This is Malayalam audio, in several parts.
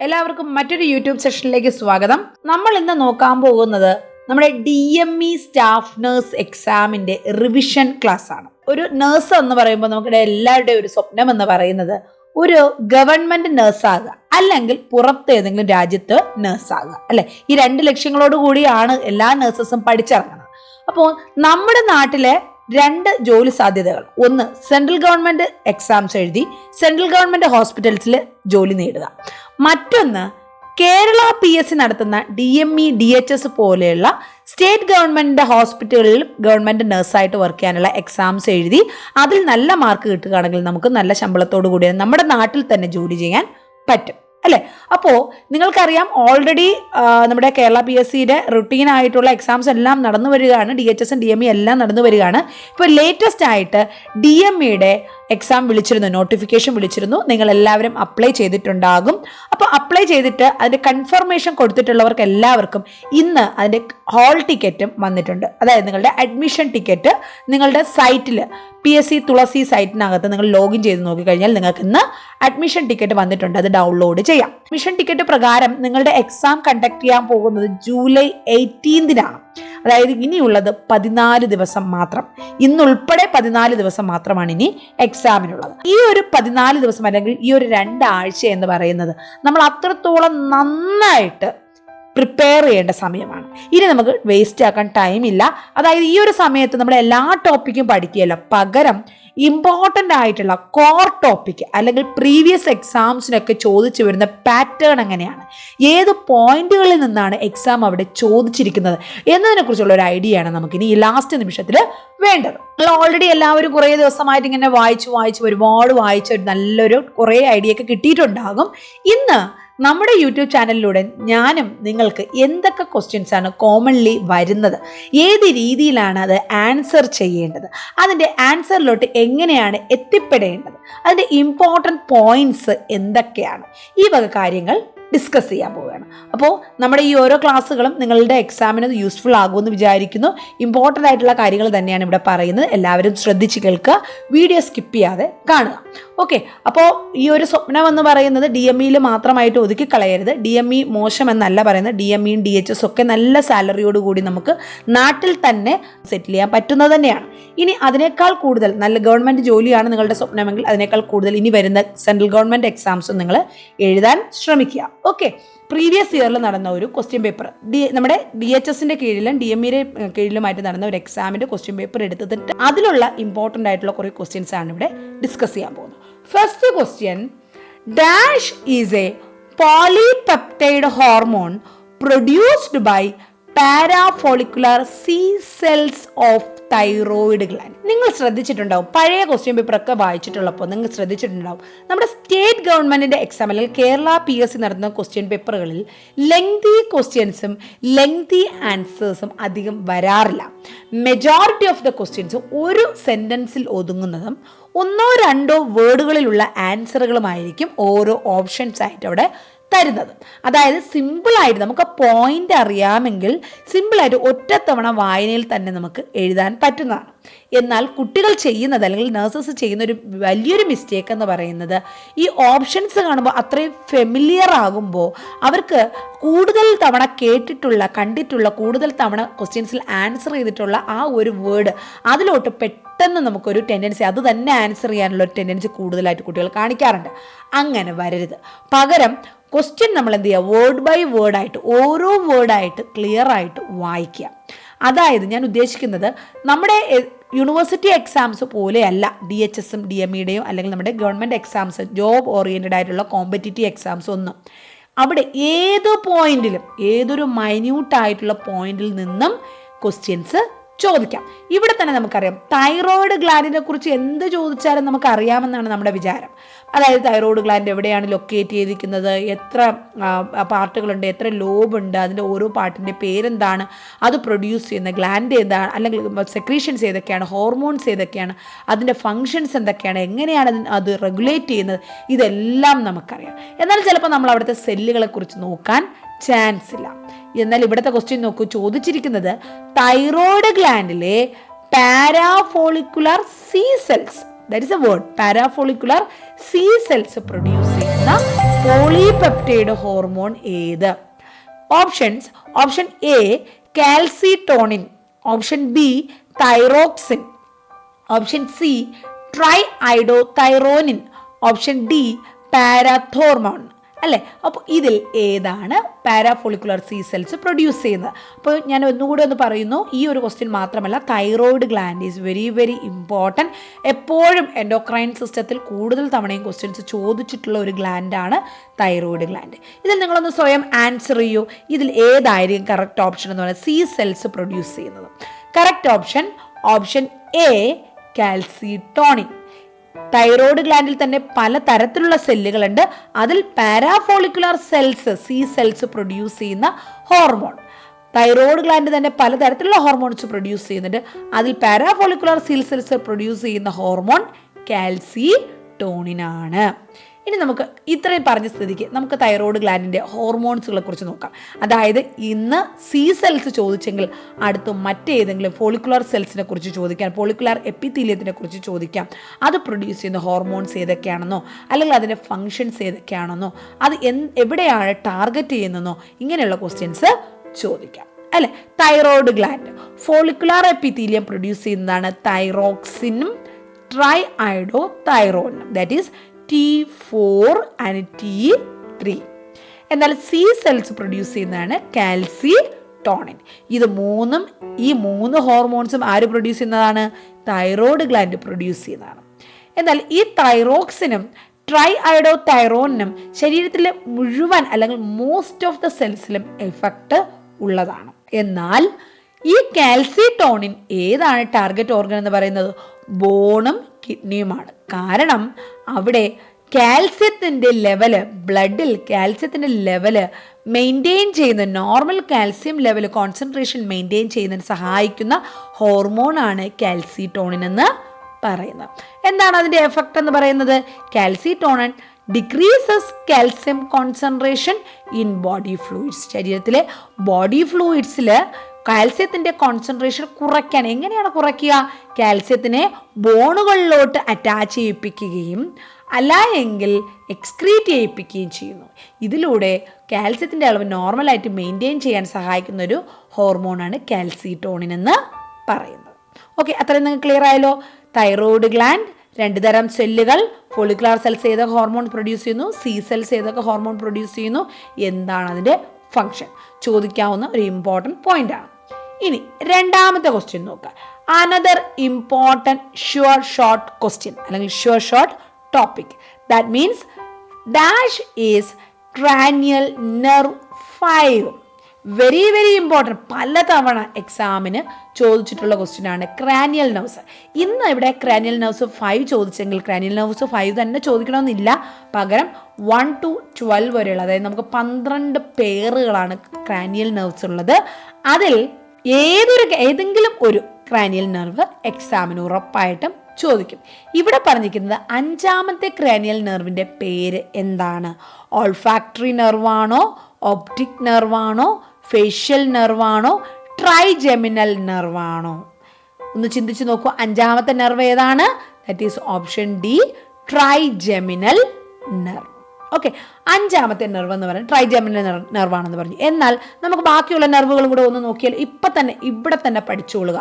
എല്ലാവർക്കും മറ്റൊരു യൂട്യൂബ് സെഷനിലേക്ക് സ്വാഗതം. നമ്മൾ ഇന്ന് നോക്കാൻ പോകുന്നത് നമ്മുടെ DME സ്റ്റാഫ് നഴ്സ് എക്സാമിന്റെ റിവിഷൻ ക്ലാസ് ആണ്. ഒരു നഴ്സ് എന്ന് പറയുമ്പോൾ നമ്മുടെ എല്ലാവരുടെയും ഒരു സ്വപ്നം എന്ന് പറയുന്നത് ഒരു ഗവൺമെന്റ് നഴ്സ് ആകുക, അല്ലെങ്കിൽ പുറത്ത് ഏതെങ്കിലും രാജ്യത്ത് നഴ്സ് ആകുക, അല്ലെ? ഈ രണ്ട് ലക്ഷ്യങ്ങളോട് കൂടിയാണ് എല്ലാ നഴ്സസും പഠിച്ചിറങ്ങുന്നത്. അപ്പോൾ നമ്മുടെ നാട്ടിലെ രണ്ട് ജോലി സാധ്യതകൾ, ഒന്ന് സെൻട്രൽ ഗവൺമെന്റ് എക്സാംസ് എഴുതി സെൻട്രൽ ഗവൺമെന്റ് ഹോസ്പിറ്റൽസിൽ ജോലി നേടുക, മറ്റൊന്ന് കേരള PSC നടത്തുന്ന DME DHS പോലെയുള്ള സ്റ്റേറ്റ് ഗവൺമെന്റ് ഹോസ്പിറ്റലുകളിൽ ഗവൺമെന്റ് നഴ്സായിട്ട് വർക്ക് ചെയ്യാനുള്ള എക്സാംസ് എഴുതി അതിൽ നല്ല മാർക്ക് കിട്ടുകയാണെങ്കിൽ നമുക്ക് നല്ല ശമ്പളത്തോടു കൂടി നമ്മുടെ നാട്ടിൽ തന്നെ ജോലി ചെയ്യാൻ പറ്റും, അല്ലേ? അപ്പോൾ നിങ്ങൾക്കറിയാം, ഓൾറെഡി നമ്മുടെ കേരള PSCയുടെ റുട്ടീൻ ആയിട്ടുള്ള എക്സാംസ് എല്ലാം നടന്നു വരികയാണ്. DHS DME എല്ലാം നടന്നു വരികയാണ്. ഇപ്പോൾ ലേറ്റസ്റ്റ് ആയിട്ട് DMEയുടെ എക്സാം വിളിച്ചിരുന്നു, നോട്ടിഫിക്കേഷൻ വിളിച്ചിരുന്നു. നിങ്ങൾ എല്ലാവരും അപ്ലൈ ചെയ്തിട്ടുണ്ടാകും. അപ്പോൾ അപ്ലൈ ചെയ്തിട്ട് അതിൻ്റെ കൺഫർമേഷൻ കൊടുത്തിട്ടുള്ളവർക്ക് എല്ലാവർക്കും ഇന്ന് അതിൻ്റെ ഹാൾ ടിക്കറ്റും വന്നിട്ടുണ്ട്. അതായത് നിങ്ങളുടെ അഡ്മിഷൻ ടിക്കറ്റ് നിങ്ങളുടെ സൈറ്റിൽ PSC തുളസി സൈറ്റിനകത്ത് നിങ്ങൾ ലോഗിൻ ചെയ്ത് നോക്കിക്കഴിഞ്ഞാൽ നിങ്ങൾക്ക് ഇന്ന് അഡ്മിഷൻ ടിക്കറ്റ് വന്നിട്ടുണ്ട്. അത് ഡൗൺലോഡ് ചെയ്യാം. അഡ്മിഷൻ ടിക്കറ്റ് പ്രകാരം നിങ്ങളുടെ എക്സാം കണ്ടക്ട് ചെയ്യാൻ പോകുന്നത് ജൂലൈ 18-നാണ്. അതായത് ഇനിയുള്ളത് 14 ദിവസം മാത്രം. ഇന്നുൾപ്പെടെ 14 ദിവസം മാത്രമാണ് ഇനി എക്സാമിനുള്ളത്. ഈ ഒരു 14 ദിവസം അല്ലെങ്കിൽ ഈ ഒരു 2 ആഴ്ച എന്ന് പറയുന്നത് നമ്മൾ അത്രത്തോളം നന്നായിട്ട് പ്രിപ്പയർ ചെയ്യേണ്ട സമയമാണ്. ഇനി നമുക്ക് വേസ്റ്റ് ആക്കാൻ ടൈമില്ല. അതായത് ഈ ഒരു സമയത്ത് നമ്മൾ എല്ലാ ടോപ്പിക്കും പഠിക്കുകയല്ല, പകരം ഇമ്പോർട്ടൻ്റ് ആയിട്ടുള്ള കോർ ടോപ്പിക് അല്ലെങ്കിൽ പ്രീവിയസ് എക്സാംസിനൊക്കെ ചോദിച്ചു വരുന്ന പാറ്റേൺ എങ്ങനെയാണ്, ഏത് പോയിന്റുകളിൽ നിന്നാണ് എക്സാം അവിടെ ചോദിച്ചിരിക്കുന്നത് എന്നതിനെക്കുറിച്ചുള്ള ഒരു ഐഡിയ ആണ് നമുക്കിനി ഈ ലാസ്റ്റ് നിമിഷത്തിൽ വേണ്ടത്. നമ്മൾ ഓൾറെഡി എല്ലാവരും കുറേ ദിവസമായിട്ട് ഇങ്ങനെ ഒരുപാട് വായിച്ച ഒരു നല്ലൊരു കുറേ ഐഡിയ ഒക്കെ കിട്ടിയിട്ടുണ്ടാകും. ഇന്ന് നമ്മുടെ യൂട്യൂബ് ചാനലിലൂടെ ഞാനും നിങ്ങൾക്ക് എന്തൊക്കെ ക്വസ്റ്റ്യൻസ് ആണ് കോമൺലി വരുന്നത്, ഏത് രീതിയിലാണ് അത് ആൻസർ ചെയ്യേണ്ടത്, അതിൻ്റെ ആൻസറിലോട്ട് എങ്ങനെയാണ് എത്തിപ്പെടേണ്ടത്, അതിൻ്റെ ഇമ്പോർട്ടൻറ്റ് പോയിന്റ്സ് എന്തൊക്കെയാണ്, ഈ വക കാര്യങ്ങൾ ഡിസ്കസ് ചെയ്യാൻ പോവുകയാണ്. അപ്പോൾ നമ്മുടെ ഈ ഓരോ ക്ലാസ്സുകളും നിങ്ങളുടെ എക്സാമിന് യൂസ്ഫുൾ ആകുമെന്ന് വിചാരിക്കുന്നു. ഇമ്പോർട്ടൻ്റ് ആയിട്ടുള്ള കാര്യങ്ങൾ തന്നെയാണ് ഇവിടെ പറയുന്നത്. എല്ലാവരും ശ്രദ്ധിച്ച് കേൾക്കുക, വീഡിയോ സ്കിപ്പ് ചെയ്യാതെ കാണുക. ഓക്കെ, അപ്പോൾ ഈ ഒരു സ്വപ്നം എന്ന് പറയുന്നത് DMEയിൽ മാത്രമായിട്ട് ഒതുക്കി കളയരുത്. DME മോശമെന്നല്ല പറയുന്നത്. DME DHS ഒക്കെ നല്ല സാലറിയോട് കൂടി നമുക്ക് നാട്ടിൽ തന്നെ സെറ്റിൽ ചെയ്യാൻ പറ്റുന്നത് തന്നെയാണ്. ഇനി അതിനേക്കാൾ കൂടുതൽ നല്ല ഗവൺമെൻറ് ജോലിയാണ് നിങ്ങളുടെ സ്വപ്നമെങ്കിൽ അതിനേക്കാൾ കൂടുതൽ ഇനി വരുന്ന സെൻട്രൽ ഗവൺമെൻറ് എക്സാംസും നിങ്ങൾ എഴുതാൻ ശ്രമിക്കുക. ഓക്കെ, പ്രീവിയസ് ഇയറിൽ നടന്ന ഒരു ക്വസ്റ്റ്യൻ പേപ്പർ നമ്മുടെ DHSന്റെ കീഴിലും DMEയുടെ കീഴിലുമായിട്ട് നടന്ന ഒരു എക്സാമിൻ്റെ ക്വസ്റ്റ്യൻ പേപ്പർ എടുത്തിട്ട് അതിലുള്ള ഇമ്പോർട്ടൻ്റ് ആയിട്ടുള്ള കുറേ ക്വസ്റ്റ്യൻസ് ആണ് ഇവിടെ ഡിസ്കസ് ചെയ്യാൻ പോകുന്നത്. First question, dash is a polypeptide hormone produced by parafollicular C cells of thyroid gland. നിങ്ങൾ ശ്രദ്ധിച്ചിട്ടുണ്ടാവും, പഴയ ക്വസ്റ്റ്യൻ പേപ്പറൊക്കെ വായിച്ചിട്ടുള്ളപ്പോൾ നിങ്ങൾ ശ്രദ്ധിച്ചിട്ടുണ്ടാവും, നമ്മുടെ സ്റ്റേറ്റ് ഗവൺമെൻറ്റിൻ്റെ എക്സാം അല്ലെങ്കിൽ കേരള PSC നടത്തുന്ന ക്വസ്റ്റ്യൻ പേപ്പറുകളിൽ ലെങ്തി ക്വസ്റ്റ്യൻസും ലെങ്തി ആൻസേഴ്സും അധികം വരാറില്ല. മെജോറിറ്റി ഓഫ് ദ ക്വസ്റ്റ്യൻസ് ഒരു സെൻറ്റൻസിൽ ഒതുങ്ങുന്നതും 1-2 വേർഡുകളിലുള്ള ആൻസറുകളുമായിരിക്കും ഓരോ ഓപ്ഷൻസ് ആയിട്ട് അവിടെ തരുന്നത്. അതായത് സിമ്പിളായിട്ട് നമുക്ക് പോയിന്റ് അറിയാമെങ്കിൽ സിമ്പിളായിട്ട് ഒറ്റത്തവണ വായനയിൽ തന്നെ നമുക്ക് എഴുതാൻ പറ്റുന്നതാണ്. എന്നാൽ കുട്ടികൾ ചെയ്യുന്നത് അല്ലെങ്കിൽ നഴ്സസ് ചെയ്യുന്ന ഒരു വലിയൊരു മിസ്റ്റേക്ക് എന്ന് പറയുന്നത്, ഈ ഓപ്ഷൻസ് കാണുമ്പോൾ അത്രയും ഫെമിലിയർ ആകുമ്പോൾ അവർക്ക് കൂടുതൽ തവണ കണ്ടിട്ടുള്ള കൂടുതൽ തവണ ക്വസ്റ്റ്യൻസിൽ ആൻസർ ചെയ്തിട്ടുള്ള ആ ഒരു വേർഡ് അതിലോട്ട് പെട്ടെന്ന് നമുക്കൊരു ടെൻഡൻസി, അത് തന്നെ ആൻസർ ചെയ്യാനുള്ള ഒരു ടെൻഡൻസി കൂടുതലായിട്ട് കുട്ടികൾ കാണിക്കാറുണ്ട്. അങ്ങനെ വരരുത്. പകരം ക്വസ്റ്റ്യൻ നമ്മൾ എന്ത് ചെയ്യുക, വേർഡ് ബൈ വേർഡായിട്ട് ഓരോ വേർഡായിട്ട് ക്ലിയർ ആയിട്ട് വായിക്കുക. അതായത് ഞാൻ ഉദ്ദേശിക്കുന്നത് നമ്മുടെ യൂണിവേഴ്സിറ്റി എക്സാംസ് പോലെയല്ല DHSും DMEയുടെയും അല്ലെങ്കിൽ നമ്മുടെ ഗവൺമെൻറ് എക്സാംസ്, ജോബ് ഓറിയൻറ്റഡ് ആയിട്ടുള്ള കോമ്പറ്റീറ്റീവ് എക്സാംസ് ഒന്നും. അവിടെ ഏത് പോയിന്റിലും ഏതൊരു മൈന്യൂട്ടായിട്ടുള്ള പോയിന്റിൽ നിന്നും ക്വസ്റ്റ്യൻസ് ചോദിക്കാം. ഇവിടെ തന്നെ നമുക്കറിയാം, തൈറോയിഡ് ഗ്ലാൻഡിനെ കുറിച്ച് എന്ത് ചോദിച്ചാലും നമുക്ക് അറിയാമെന്നാണ് നമ്മുടെ വിചാരം. അതായത് തൈറോയിഡ് ഗ്ലാൻഡ് എവിടെയാണ് ലൊക്കേറ്റ് ചെയ്തിരിക്കുന്നത്, എത്ര പാർട്ടുകളുണ്ട്, എത്ര ലോബുണ്ട്, അതിൻ്റെ ഓരോ പാർട്ടിൻ്റെ പേരെന്താണ്, അത് പ്രൊഡ്യൂസ് ചെയ്യുന്ന ഗ്ലാൻഡ് എന്താണ്, അല്ലെങ്കിൽ സെക്രീഷൻസ് ഏതൊക്കെയാണ്, ഹോർമോൺസ് ഏതൊക്കെയാണ്, അതിൻ്റെ ഫങ്ഷൻസ് എന്തൊക്കെയാണ്, എങ്ങനെയാണ് അത് റെഗുലേറ്റ് ചെയ്യുന്നത്, ഇതെല്ലാം നമുക്കറിയാം. എന്നാൽ ചിലപ്പോൾ നമ്മൾ അവിടുത്തെ സെല്ലുകളെ കുറിച്ച് നോക്കാൻ ചാൻസ് ഇല്ല. എന്നാൽ ഇവിടുത്തെ ക്വസ്റ്റ്യൻ നോക്കൂ, ചോദിച്ചിരിക്കുന്നത് തൈറോയിഡ് ഗ്ലാൻഡിലെ parafollicular C cells, that is a word, parafollicular C cells produce ചെയ്യുന്ന പോളിപെപ്റ്റൈഡ് ഹോർമോൺ ഏത്? Options: option A calcitonin, option B thyroxine, option C tri iodothyronine, option D parathormone. അല്ലേ? അപ്പോൾ ഇതിൽ ഏതാണ് പാരാഫോളിക്കുലർ സി സെൽസ് പ്രൊഡ്യൂസ് ചെയ്യുന്നത്? അപ്പോൾ ഞാൻ ഒന്നുകൂടി ഒന്ന് പറയുന്നു, ഈ ഒരു ക്വസ്റ്റ്യൻ മാത്രമല്ല, thyroid gland is very very important. എപ്പോഴും എൻഡോക്രൈൻ സിസ്റ്റത്തിൽ കൂടുതൽ തവണയും ക്വസ്റ്റ്യൻസ് ചോദിച്ചിട്ടുള്ള ഒരു ഗ്ലാൻഡാണ് തൈറോയിഡ് ഗ്ലാൻഡ്. ഇതിൽ നിങ്ങളൊന്ന് സ്വയം ആൻസർ ചെയ്യൂ. ഇതിൽ ഏതായിരിക്കും കറക്റ്റ് ഓപ്ഷൻ എന്ന് പറയുന്നത്? സി സെൽസ് പ്രൊഡ്യൂസ് ചെയ്യുന്നത്. Correct option option A calcitonin. Thyroid ഗ്ലാൻഡിൽ തന്നെ പല തരത്തിലുള്ള സെല്ലുകളുണ്ട്. അതിൽ parafollicular cells C cells produce ചെയ്യുന്ന ഹോർമോൺ. തൈറോയ്ഡ് ഗ്ലാൻഡ് തന്നെ പലതരത്തിലുള്ള ഹോർമോൺസ് പ്രൊഡ്യൂസ് ചെയ്യുന്നുണ്ട്. അതിൽ പാരാഫോളിക്കുലർ സി സെൽസ് പ്രൊഡ്യൂസ് ചെയ്യുന്ന ഹോർമോൺ കാൽസിറ്റോണിൻ ആണ്. ഇനി നമുക്ക് ഇത്രയും പറഞ്ഞ സ്ഥിതിക്ക് നമുക്ക് തൈറോയ്ഡ് ഗ്ലാൻഡിൻ്റെ ഹോർമോൺസുകളെ കുറിച്ച് നോക്കാം. അതായത് ഇന്ന് സി സെൽസ് ചോദിച്ചെങ്കിൽ അടുത്ത് മറ്റേതെങ്കിലും ഫോളിക്കുലർ സെൽസിനെ കുറിച്ച് ചോദിക്കാം, ഫോളിക്കുലർ എപ്പിത്തീലിയത്തിനെ കുറിച്ച് ചോദിക്കാം. അത് പ്രൊഡ്യൂസ് ചെയ്യുന്ന ഹോർമോൺസ് ഏതൊക്കെയാണെന്നോ അല്ലെങ്കിൽ അതിൻ്റെ ഫങ്ഷൻസ് ഏതൊക്കെയാണെന്നോ അത് എവിടെയാണ് ടാർഗറ്റ് ചെയ്യുന്നതെന്നോ ഇങ്ങനെയുള്ള ക്വസ്റ്റ്യൻസ് ചോദിക്കാം. അല്ലെ? Thyroid gland follicular epithelium produce ചെയ്യുന്നതാണ് തൈറോക്സിനും ട്രൈ ഐഡോതൈറോണിനും, that is T4 and T3. എന്നാൽ സി സെൽസ് പ്രൊഡ്യൂസ് ചെയ്യുന്നതാണ് കാൽസിറ്റോണിൻ. ഈ മൂന്ന് ഹോർമോൺസും ആര് പ്രൊഡ്യൂസ് ചെയ്യുന്നതാണ്? തൈറോയ്ഡ് ഗ്ലാൻഡ് പ്രൊഡ്യൂസ് ചെയ്യുന്നതാണ്. എന്നാൽ ഈ തൈറോക്സിനും ട്രൈ ഐഡോതൈറോണിനും ശരീരത്തിലെ മുഴുവൻ അല്ലെങ്കിൽ മോസ്റ്റ് ഓഫ് ദ സെൽസിലും എഫക്റ്റ് ഉള്ളതാണ്. എന്നാൽ ഈ കാൽസിറ്റോണിൻ ഏതാണ് ടാർഗറ്റ് ഓർഗൻ എന്ന് പറയുന്നത്? ബോണും കിഡ്നിയുമാണ്. കാരണം അവിടെ കാൽസ്യത്തിൻ്റെ ലെവല്, ബ്ലഡിൽ കാൽസ്യത്തിൻ്റെ ലെവല് മെയിൻറ്റെയിൻ ചെയ്യുന്ന, normal calcium level concentration maintain ചെയ്യുന്നതിന് സഹായിക്കുന്ന ഹോർമോണാണ് കാൽസിറ്റോണിൻ എന്ന് പറയുന്നത്. എന്താണ് അതിൻ്റെ എഫക്റ്റ് എന്ന് പറയുന്നത്? Calcitonin decreases calcium concentration in body fluids. ശരീരത്തിലെ ബോഡി ഫ്ലൂയിഡ്സിൽ കാൽസ്യത്തിൻ്റെ കോൺസെൻട്രേഷൻ കുറയ്ക്കാൻ എങ്ങനെയാണ് കുറയ്ക്കുക? കാൽസ്യത്തിനെ ബോണുകളിലോട്ട് അറ്റാച്ച് ചെയ്യിപ്പിക്കുകയും അല്ല എങ്കിൽ എക്സ്ക്രീറ്റ് ചെയ്യിപ്പിക്കുകയും ചെയ്യുന്നു. ഇതിലൂടെ കാൽസ്യത്തിൻ്റെ അളവ് നോർമലായിട്ട് മെയിൻറ്റെയിൻ ചെയ്യാൻ സഹായിക്കുന്ന ഒരു ഹോർമോണാണ് കാൽസിറ്റോണിൻ എന്ന് പറയുന്നത്. ഓക്കെ, അത്രയും നിങ്ങൾക്ക് ക്ലിയർ ആയല്ലോ? തൈറോയ്ഡ് ഗ്ലാൻഡ്, രണ്ട് തരം സെല്ലുകൾ, ഫോളിക്കുലർ സെൽസ് ഏതൊക്കെ ഹോർമോൺ പ്രൊഡ്യൂസ് ചെയ്യുന്നു, സി സെൽസ് ഏതൊക്കെ ഹോർമോൺ പ്രൊഡ്യൂസ് ചെയ്യുന്നു, എന്താണ് അതിൻ്റെ ഫങ്ഷൻ, ചോദിക്കാവുന്ന ഒരു ഇമ്പോർട്ടൻറ്റ് പോയിന്റ് ആണ്. ഇനി രണ്ടാമത്തെ ക്വസ്റ്റ്യൻ നോക്കാം. Another important sure short question അല്ലെങ്കിൽ sure short topic, that means dash is cranial nerve 5. Very very important, പലതവണ എക്സാമിന് ചോദിച്ചിട്ടുള്ള ക്വസ്റ്റ്യൻ ആണ് ക്രാനിയൽ നെർവ്സ്. ഇന്ന് ഇവിടെ ക്രാനിയൽ നെർവ്സ് 5 ചോദിച്ചെങ്കിൽ ക്രാനിയൽ നെർവ്സ് 5 തന്നെ ചോദിക്കണമെന്നില്ല, പകരം 1 to 12 വരെയുള്ള, അതായത് നമുക്ക് 12 പേറുകളാണ് ക്രാനിയൽ നെർവ്സ് ഉള്ളത്. അതിൽ ഏതെങ്കിലും ഒരു ക്രാനിയൽ നെർവ് എക്സാമിന് ഉറപ്പായിട്ടും ചോദിക്കും. ഇവിടെ പറഞ്ഞിരിക്കുന്നത് 5ാമത്തെ ക്രാനിയൽ നെർവിൻ്റെ പേര് എന്താണ്? ഓൾഫാക്ടറി നെർവാണോ, ഒപ്റ്റിക് നെർവാണോ, ഫേഷ്യൽ നെർവാണോ, ട്രൈജെമിനൽ നെർവാണോ? ഒന്ന് ചിന്തിച്ച് നോക്കൂ. 5ാമത്തെ നെർവ് ഏതാണ്? That is option D, trigeminal nerve. Okay, 5ാമത്തെ നെർവ് എന്ന് പറയുന്നത് ട്രൈജെമിനൽ നെർവാണെന്ന് പറഞ്ഞു. എന്നാൽ നമുക്ക് ബാക്കിയുള്ള നെർവുകളും കൂടെ ഒന്ന് നോക്കിയാൽ ഇവിടെ തന്നെ പഠിച്ചോളുക.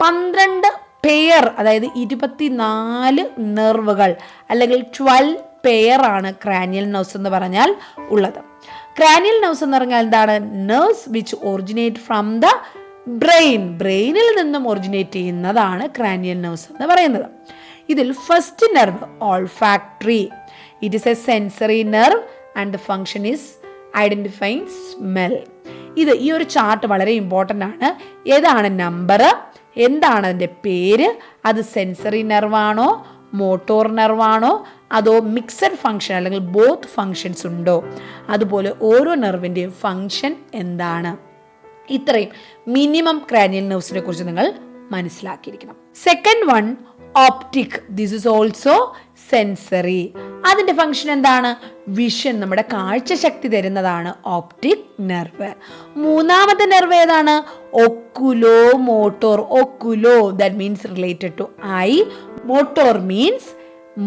12 പെയർ, അതായത് 24 നെർവുകൾ അല്ലെങ്കിൽ 12 പെയർ ആണ് ക്രാനിയൽ നെർവ്സ് എന്ന് പറഞ്ഞാൽ ഉള്ളത്. ക്രാനിയൽ നെർവ്സ് എന്ന് പറഞ്ഞാൽ എന്താണ്? Nerves which originate from the ബ്രെയിനിൽ നിന്നും ഒറിജിനേറ്റ് ചെയ്യുന്നതാണ് ക്രാനിയൽ നെർവ്സ് എന്ന് പറയുന്നത്. ഇതിൽ first nerve olfactory, it is A sensory nerve and the function is identifying smell. ഈ ഒരു ചാർട്ട് വളരെ ഇമ്പോർട്ടൻ്റ് ആണ്. ഏതാണ് നമ്പർ, എന്താണ് അതിൻ്റെ പേര്, അത് സെൻസറി നെർവാണോ മോട്ടോർ നെർവാണോ അതോ മിക്സഡ് ഫങ്ഷൻ അല്ലെങ്കിൽ ബോത്ത് ഫങ്ഷൻസ് ഉണ്ടോ, അതുപോലെ ഓരോ നെർവിൻ്റെയും ഫങ്ഷൻ എന്താണ്, ഇത്രയും മിനിമം ക്രാനിയൽ നെർവ്സിനെ കുറിച്ച് നിങ്ങൾ മനസ്സിലാക്കിയിരിക്കണം. Second one optic, this is also sensory. അതിൻ്റെ ഫങ്ഷൻ എന്താണ്? വിഷൻ, നമ്മുടെ കാഴ്ചശക്തി തരുന്നതാണ് ഓപ്റ്റിക് നെർവ്. 3ാമത്തെ നെർവ് ഏതാണ്? Oculo motor. Oculo that means related to eye, motor means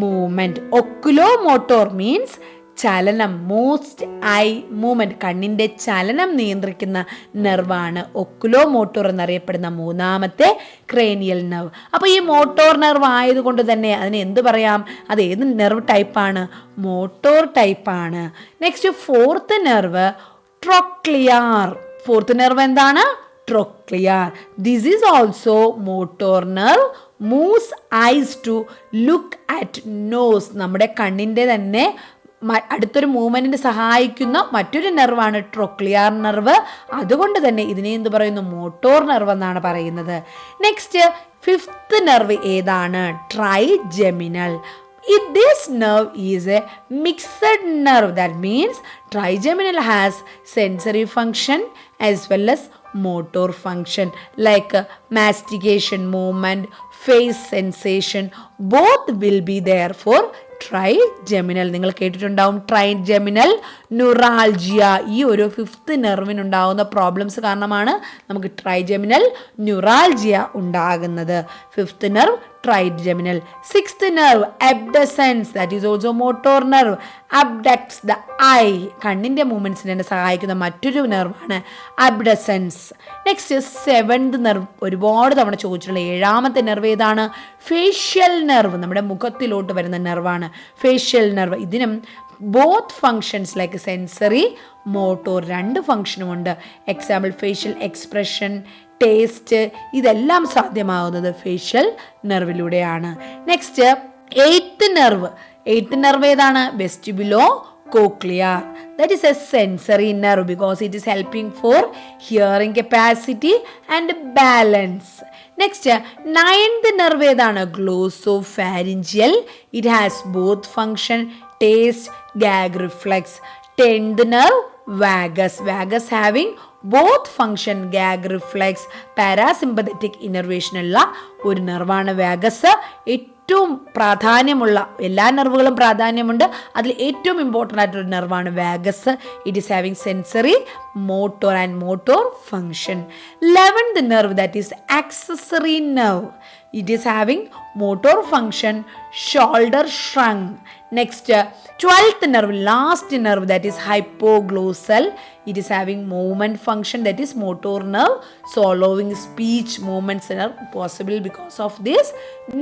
movement. Oculo motor means ചലനം, മോസ്റ്റ് ഐ മൂവ്മെന്റ്, കണ്ണിന്റെ ചലനം നിയന്ത്രിക്കുന്ന നെർവാണ് ഒക്കുലോമോട്ടോർ എന്നറിയപ്പെടുന്ന മൂന്നാമത്തെ ക്രേനിയൽ നെർവ്. അപ്പോൾ ഈ മോട്ടോർ നെർവ് ആയതുകൊണ്ട് തന്നെ അതിന് എന്ത് പറയാം, അത് ഏത് നെർവ് ടൈപ്പാണ്, മോട്ടോർ ടൈപ്പാണ്. Next fourth nerve trochlear. Fourth nerve എന്താണ്, trochlear. This is also motor nerve, moves eyes to look at nose. നമ്മുടെ കണ്ണിൻ്റെ തന്നെ അടുത്തൊരു മൂവ്മെന്റിന് സഹായിക്കുന്ന മറ്റൊരു നെർവാണ് ട്രോക്ലിയർ നെർവ്. അതുകൊണ്ട് തന്നെ ഇതിനെ എന്ത് പറയുന്നു, മോട്ടോർ നെർവ് എന്നാണ് പറയുന്നത്. നെക്സ്റ്റ് ഫിഫ്ത്ത് നെർവ് ഏതാണ്, trigeminal. This nerve is a mixed nerve. That means trigeminal has sensory function as well as motor function like mastication movement, face sensation, both will be there for trigeminal. നിങ്ങൾ കേട്ടിട്ടുണ്ടാവും ട്രൈജെമിനൽ ന്യൂറാൾജിയ. ഈ ഒരു ഫിഫ്ത്ത് നെർവിനുണ്ടാകുന്ന പ്രോബ്ലംസ് കാരണമാണ് നമുക്ക് ട്രൈജെമിനൽ ന്യൂറാൾജിയ ഉണ്ടാകുന്നത്. Fifth nerve trigeminal. Sixth nerve abducens, that is also motor nerve, abducts the eye. കണ്ണിൻ്റെ മൂവ്മെൻറ്റ്സിനെ സഹായിക്കുന്ന മറ്റൊരു നെർവാണ് അബ്ഡസൻസ്. നെക്സ്റ്റ് സെവൻത് നെർവ്, ഒരുപാട് തവണ ചോദിച്ചിട്ടുള്ള ഏഴാമത്തെ നെർവ് ഏതാണ്, ഫേഷ്യൽ നെർവ്. നമ്മുടെ മുഖത്തിലോട്ട് വരുന്ന നെർവാണ് ഫേഷ്യൽ നെർവ്. ഇതിനും both functions like sensory, motor, രണ്ട് ഫങ്ഷനുമുണ്ട്. എക്സാമ്പിൾ ഫേഷ്യൽ എക്സ്പ്രഷൻ, ടേസ്റ്റ്, ഇതെല്ലാം സാധ്യമാകുന്നത് ഫേഷ്യൽ നെർവിലൂടെയാണ്. Next eighth nerve. Eighth nerve ഏതാണ്, vestibulo cochlear. That is a sensory nerve because it is helping for hearing capacity and balance. Next, ninth nerve ഏതാണ്, glossopharyngeal. It has both function, taste, gag reflex. 10th nerve vagus. Vagus having both function, gag reflex, parasympathetic innervation ഉള്ള ഒരു നെർവാണ് വാഗസ്. ഏറ്റവും പ്രാധാന്യമുള്ള, എല്ലാ നെർവുകളും പ്രാധാന്യമുണ്ട്, അതിൽ ഏറ്റവും ഇമ്പോർട്ടൻ്റ് ആയിട്ടൊരു നെർവാണ് vagus. It is having sensory, motor and motor function. 11th nerve, that is accessory nerve. It is having motor function, shoulder shrunk. Next, 12th nerve, last nerve, that is hypoglossal. It is having movement function, that is motor nerve, swallowing, speech movements are possible because of this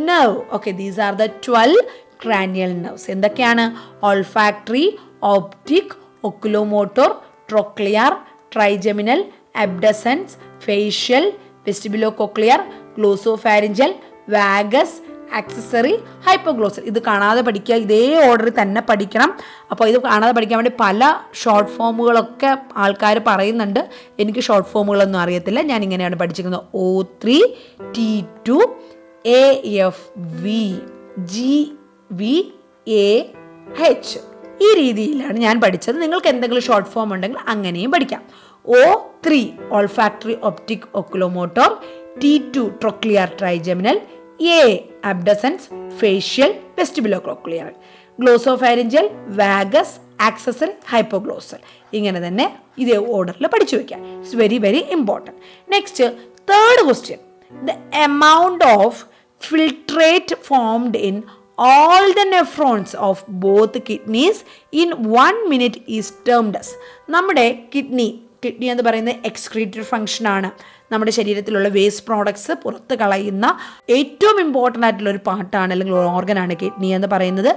nerve. Okay, these are the 12 cranial nerves. എന്തൊക്കെയാണ്, olfactory, optic, oculomotor, trochlear, trigeminal, abducens, facial, vestibulocochlear, glossopharyngeal, vagus, accessory, hypoglossal. ഇത് കാണാതെ പഠിക്കുക, ഇതേ ഓർഡറിൽ തന്നെ പഠിക്കണം. അപ്പോൾ ഇത് കാണാതെ പഠിക്കാൻ വേണ്ടി പല ഷോർട്ട് ഫോമുകളൊക്കെ ആൾക്കാർ പറയുന്നുണ്ട്. എനിക്ക് ഷോർട്ട് ഫോമുകളൊന്നും അറിയത്തില്ല, ഞാൻ ഇങ്ങനെയാണ് പഠിച്ചിരിക്കുന്നത്. O3, T2, AFV, GVAH. ഈ രീതിയിലാണ് ഞാൻ പഠിച്ചത്. നിങ്ങൾക്ക് എന്തെങ്കിലും ഷോർട്ട് ഫോം ഉണ്ടെങ്കിൽ അങ്ങനെയും പഠിക്കാം. O3 olfactory, optic, oculomotor. T2 trochlear, trigeminal. A abducens, facial, vestibulocochlear. Glossopharyngeal, vagus, accessory, hypoglossal. ഇങ്ങനെ തന്നെ ഇതേ ഓർഡറിൽ പഠിച്ചു വയ്ക്കാം. It's very very important. Next, third question. The amount of filtrate formed in all the nephrons of both kidneys in 1 minute is termed as. നമ്മുടെ കിഡ്നി എന്ന് പറയുന്നത് എക്സ്ക്രീറ്ററി ഫംഗ്ഷനാണ്. നമ്മുടെ ശരീരത്തിലുള്ള വേസ്റ്റ് പ്രോഡക്ട്സ് പുറത്ത് കളയുന്ന ഏറ്റവും ഇമ്പോർട്ടൻ്റ് ആയിട്ടുള്ള ഒരു പാർട്ടാണ്, അല്ലെങ്കിൽ ഒരു ഓർഗനാണ് കിഡ്നി എന്ന് പറയുന്നത്.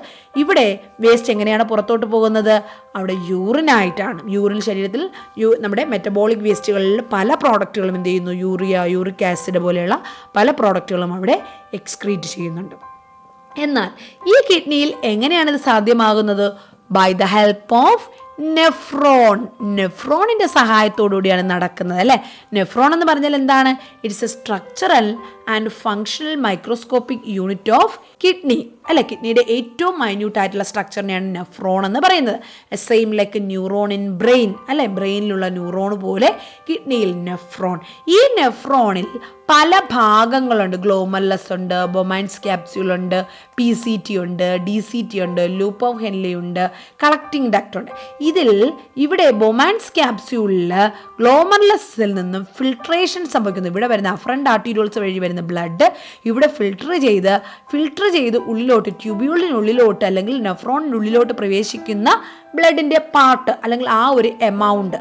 ഇവിടെ വേസ്റ്റ് എങ്ങനെയാണ് പുറത്തോട്ട് പോകുന്നത്, അവിടെ യൂറിനായിട്ടാണ്. യൂറിൻ ശരീരത്തിൽ നമ്മുടെ മെറ്റബോളിക് വേസ്റ്റുകളിൽ പല പ്രോഡക്റ്റുകളും എന്ത് ചെയ്യുന്നു, യൂറിയ, യൂറിക് ആസിഡ് പോലെയുള്ള പല പ്രോഡക്റ്റുകളും അവിടെ എക്സ്ക്രീറ്റ് ചെയ്യുന്നുണ്ട്. എന്നാൽ ഈ കിഡ്നിയിൽ എങ്ങനെയാണ് ഇത് സാധ്യമാകുന്നത്, by the help of nephron. നെഫ്രോണിൻ്റെ സഹായത്തോടുകൂടിയാണ് നടക്കുന്നത്, അല്ലേ. നെഫ്രോൺ എന്ന് പറഞ്ഞാൽ എന്താണ്, it's a structural and functional microscopic unit of kidney, അല്ലെ. കിഡ്നിയുടെ ഏറ്റവും മൈന്യൂട്ട് ആയിട്ടുള്ള സ്ട്രക്ചറിനെയാണ് നെഫ്രോൺ എന്ന് പറയുന്നത്. Same like neuron in brain, അല്ലെ. ബ്രെയിനിലുള്ള ന്യൂറോൺ പോലെ കിഡ്നിയിൽ നെഫ്രോൺ. ഈ നെഫ്രോണിൽ പല ഭാഗങ്ങളുണ്ട്. ഗ്ലോമല്ലസ് ഉണ്ട്, ബൊമൈൻസ് ക്യാപ്സ്യൂൾ ഉണ്ട്, PCT ഉണ്ട്, DCT ഉണ്ട്, ലൂപ്പ് ഓഫ് ഹെൻലി ഉണ്ട്, കളക്റ്റിംഗ് ഡക്റ്റ് ഉണ്ട്. ഇതിൽ ഇവിടെ ബൊമാൻസ് ക്യാപ്സ്യൂളിൽ ഗ്ലോമർലസിൽ നിന്നും ഫിൽട്രേഷൻ സംഭവിക്കുന്നു. ഇവിടെ വരുന്ന അഫറൻറ്റ് ആർട്ടീരിയോൾസ് വഴി വരുന്ന ബ്ലഡ് ഇവിടെ ഫിൽട്ടർ ചെയ്ത് ഉള്ളിലോട്ട് ട്യൂബ്യൂളിനുള്ളിലോട്ട് അല്ലെങ്കിൽ നെഫ്രോണിനുള്ളിലോട്ട് പ്രവേശിക്കുന്ന ബ്ലഡിൻ്റെ പാർട്ട് അല്ലെങ്കിൽ ആ ഒരു എമൗണ്ട്,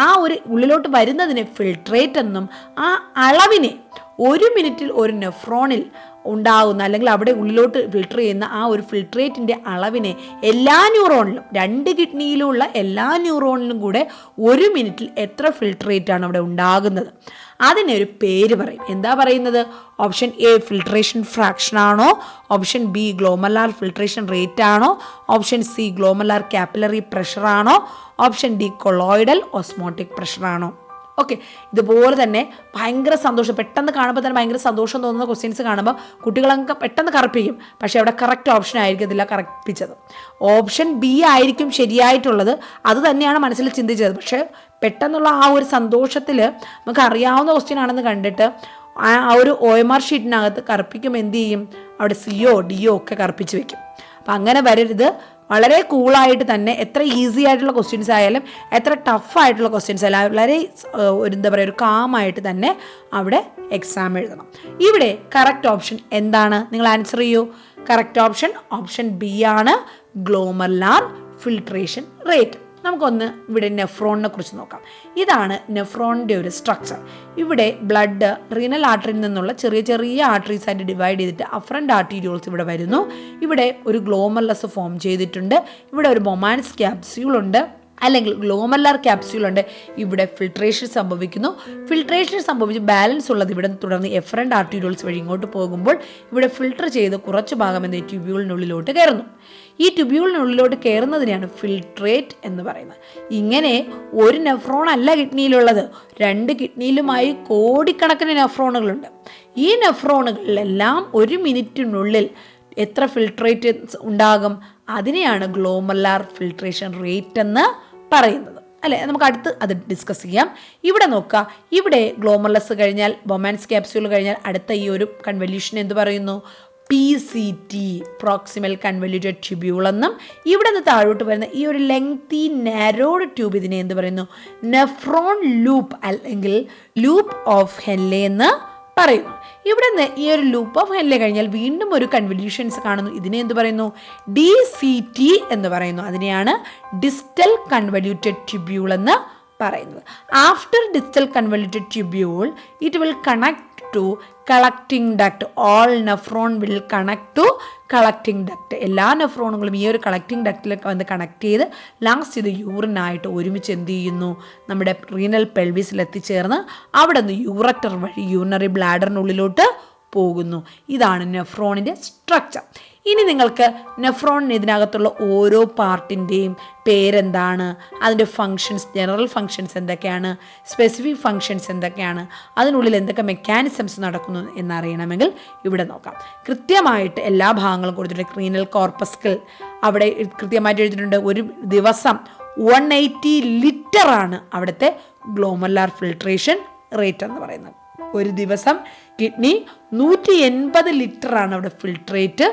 ആ ഒരു ഉള്ളിലോട്ട് വരുന്നതിനെ ഫിൽട്രേറ്റ് എന്നും, ആ അളവിനെ 1 മിനിറ്റിൽ ഒരു നെഫ്രോണിൽ ഉണ്ടാകുന്ന അല്ലെങ്കിൽ അവിടെ ഉള്ളിലോട്ട് ഫിൽട്ടർ ചെയ്യുന്ന ആ ഒരു ഫിൽട്രേറ്റിൻ്റെ അളവിനെ എല്ലാ ന്യൂറോണിലും 2 കിഡ്നിയിലുള്ള എല്ലാ ന്യൂറോണിലും കൂടെ 1 മിനിറ്റിൽ എത്ര ഫിൽട്രേറ്റാണ് അവിടെ ഉണ്ടാകുന്നത്, അതിനൊരു പേര് പറയും. എന്താ പറയുന്നത്? ഓപ്ഷൻ എ ഫിൽട്രേഷൻ ഫ്രാക്ഷൻ ആണോ, ഓപ്ഷൻ ബി ഗ്ലോമലാർ ഫിൽട്രേഷൻ റേറ്റ് ആണോ, ഓപ്ഷൻ സി ഗ്ലോമലാർ കാപ്പിലറി പ്രഷർ ആണോ, option D colloidal osmotic pressure ആണോ? ഓക്കെ, ഇതുപോലെ തന്നെ ഭയങ്കര സന്തോഷം, പെട്ടെന്ന് കാണുമ്പോൾ തന്നെ ഭയങ്കര സന്തോഷം തോന്നുന്ന ക്വസ്റ്റ്യൻസ് കാണുമ്പോൾ കുട്ടികളൊക്കെ പെട്ടെന്ന് കറപ്പിക്കും. പക്ഷേ അവിടെ കറക്റ്റ് ഓപ്ഷൻ ആയിരിക്കത്തില്ല കറപ്പിച്ചത്. ഓപ്ഷൻ ബി ആയിരിക്കും ശരിയായിട്ടുള്ളത്, അത് തന്നെയാണ് മനസ്സിൽ ചിന്തിച്ചത്. പക്ഷേ പെട്ടെന്നുള്ള ആ ഒരു സന്തോഷത്തിൽ നമുക്ക് അറിയാവുന്ന ക്വസ്റ്റ്യൻ ആണെന്ന് കണ്ടിട്ട് ആ ഒരു OMR ഷീറ്റിനകത്ത് കറപ്പിക്കുമ്പോൾ എന്ത് ചെയ്യും? അവിടെ സിയോ ഡിയോ ഒക്കെ കറപ്പിച്ച് വെക്കും. അപ്പം അങ്ങനെ വരരുത്. വളരെ കൂളായിട്ട് തന്നെ എത്ര ഈസി ആയിട്ടുള്ള ക്വസ്റ്റ്യൻസ് ആയാലും എത്ര ടഫായിട്ടുള്ള ക്വസ്റ്റ്യൻസ് ആയാലും വളരെ ഒരു കാമായിട്ട് തന്നെ അവിടെ എക്സാം എഴുതണം. ഇവിടെ കറക്റ്റ് ഓപ്ഷൻ എന്താണ്? നിങ്ങൾ ആൻസർ ചെയ്യൂ. കറക്റ്റ് ഓപ്ഷൻ ബി ആണ്, ഗ്ലോമർലാർ ഫിൽട്രേഷൻ റേറ്റ്. നമുക്കൊന്ന് ഇവിടെ നെഫ്രോണിനെ കുറിച്ച് നോക്കാം. ഇതാണ് നെഫ്രോണിൻ്റെ ഒരു സ്ട്രക്ചർ. ഇവിടെ ബ്ലഡ് റീനൽ ആർട്ടറിയിൽ നിന്നുള്ള ചെറിയ ചെറിയ ആർട്ടറീസ് ആയിട്ട് ഡിവൈഡ് ചെയ്തിട്ട് അഫറൻറ്റ് ആർട്ടീരിയോൾസ് ഇവിടെ വരുന്നു. ഇവിടെ ഒരു ഗ്ലോമർലസ് ഫോം ചെയ്തിട്ടുണ്ട്. ഇവിടെ ഒരു ബൊമാൻസ് ക്യാപ്സ്യൂൾ ഉണ്ട് അല്ലെങ്കിൽ ഗ്ലോമർലാർ ക്യാപ്സ്യൂൾ ഉണ്ട്. ഇവിടെ ഫിൽട്രേഷൻ സംഭവിക്കുന്നു. ഫിൽട്രേഷൻ സംഭവിച്ച് ബാലൻസ് ഉള്ളത് ഇവിടെ തുടർന്ന് എഫറൻറ്റ് ആർട്ടീരിയോൾസ് വഴി ഇങ്ങോട്ട് പോകുമ്പോൾ ഇവിടെ ഫിൽട്ടർ ചെയ്ത് കുറച്ച് ഭാഗം എന്ന ട്യൂബ്യൂളിനുള്ളിലോട്ട് കയറുന്നു. ഈ ട്യൂബ്യൂളിനുള്ളിലോട്ട് കയറുന്നതിനെയാണ് ഫിൽട്രേറ്റ് എന്ന് പറയുന്നത്. ഇങ്ങനെ ഒരു നെഫ്രോൺ അല്ല കിഡ്നിയിലുള്ളത്, 2 കിഡ്നിയിലുമായി കോടിക്കണക്കിന് നെഫ്രോണുകളുണ്ട്. ഈ നെഫ്രോണുകളിലെല്ലാം 1 മിനിറ്റിനുള്ളിൽ എത്ര ഫിൽട്രേറ്റ് ഉണ്ടാകും? അതിനെയാണ് ഗ്ലോമർലാർ ഫിൽട്രേഷൻ റേറ്റ് എന്ന് പറയുന്നത്, അല്ലേ? നമുക്ക് അടുത്ത് അത് ഡിസ്കസ് ചെയ്യാം. ഇവിടെ നോക്കുക, ഇവിടെ ഗ്ലോമർലസ് കഴിഞ്ഞാൽ ബൊമാൻസ് ക്യാപ്സ്യൂൾ കഴിഞ്ഞാൽ അടുത്ത ഈ ഒരു കൺവല്യൂഷൻ എന്ത് പറയുന്നു? PCT, പ്രോക്സിമൽ കൺവല്യൂട്ടഡ് ട്യൂബ്യൂൾ എന്നും, ഇവിടെ നിന്ന് താഴോട്ട് വരുന്ന ഈ ഒരു ലെങ്തി നാരോഡ് ട്യൂബ് ഇതിനെ എന്ത് പറയുന്നു? നെഫ്രോൺ ലൂപ്പ് അല്ലെങ്കിൽ ലൂപ്പ് ഓഫ് ഹെൻലെ എന്ന് പറയുന്നു. ഇവിടെ നിന്ന് ഈ ഒരു ലൂപ്പ് ഓഫ് ഹെൻലെ കഴിഞ്ഞാൽ വീണ്ടും ഒരു കൺവല്യൂഷൻസ് കാണുന്നു. ഇതിനെ എന്ത് പറയുന്നു? DCT എന്ന് പറയുന്നു. അതിനെയാണ് ഡിസ്റ്റൽ കൺവല്യൂട്ടഡ് ട്യൂബ്യൂൾ എന്ന് പറയുന്നത്. After distal convoluted tubule it will connect to collecting duct. all nephron will connect to collecting duct. എല്ലാ നെഫ്രോണുകളും ഈ ഒരു കളക്റ്റിംഗ് ഡക്റ്റിലേക്ക് വന്ന് കണക്ട് ചെയ്ത് ലാസ്റ്റ് ഇത് യൂറിനായിട്ട് ഒരുമിച്ച് എന്ത് ചെയ്യുന്നു? നമ്മുടെ റീനൽ പെൽവിസിൽ എത്തിച്ചേർന്ന് അവിടെ നിന്ന് യൂററ്റർ വഴി യൂറിനറി ബ്ലാഡറിനുള്ളിലോട്ട് പോകുന്നു. ഇതാണ് നെഫ്രോണിൻ്റെ സ്ട്രക്ചർ. ഇനി നിങ്ങൾക്ക് നെഫ്രോണിന് ഇതിനകത്തുള്ള ഓരോ പാർട്ടിൻ്റെയും പേരെന്താണ്, അതിൻ്റെ ഫങ്ഷൻസ്, ജനറൽ ഫങ്ഷൻസ് എന്തൊക്കെയാണ്, സ്പെസിഫിക് ഫങ്ഷൻസ് എന്തൊക്കെയാണ്, അതിനുള്ളിൽ എന്തൊക്കെ മെക്കാനിസംസ് നടക്കുന്നു എന്നറിയണമെങ്കിൽ ഇവിടെ നോക്കാം. കൃത്യമായിട്ട് എല്ലാ ഭാഗങ്ങളും കൊടുത്തിട്ടുണ്ട്. റീനൽ കോർപ്പസ്കിൽ അവിടെ കൃത്യമായിട്ട് എഴുതിയിട്ടുണ്ട്. ഒരു ദിവസം 180 ലിറ്ററാണ് അവിടുത്തെ ഗ്ലോമർലാർ ഫിൽട്രേഷൻ റേറ്റ് എന്ന് പറയുന്നത്. ഒരു ദിവസം കിഡ്നി 180 ലിറ്ററാണ് അവിടെ ഫിൽട്രേറ്റ്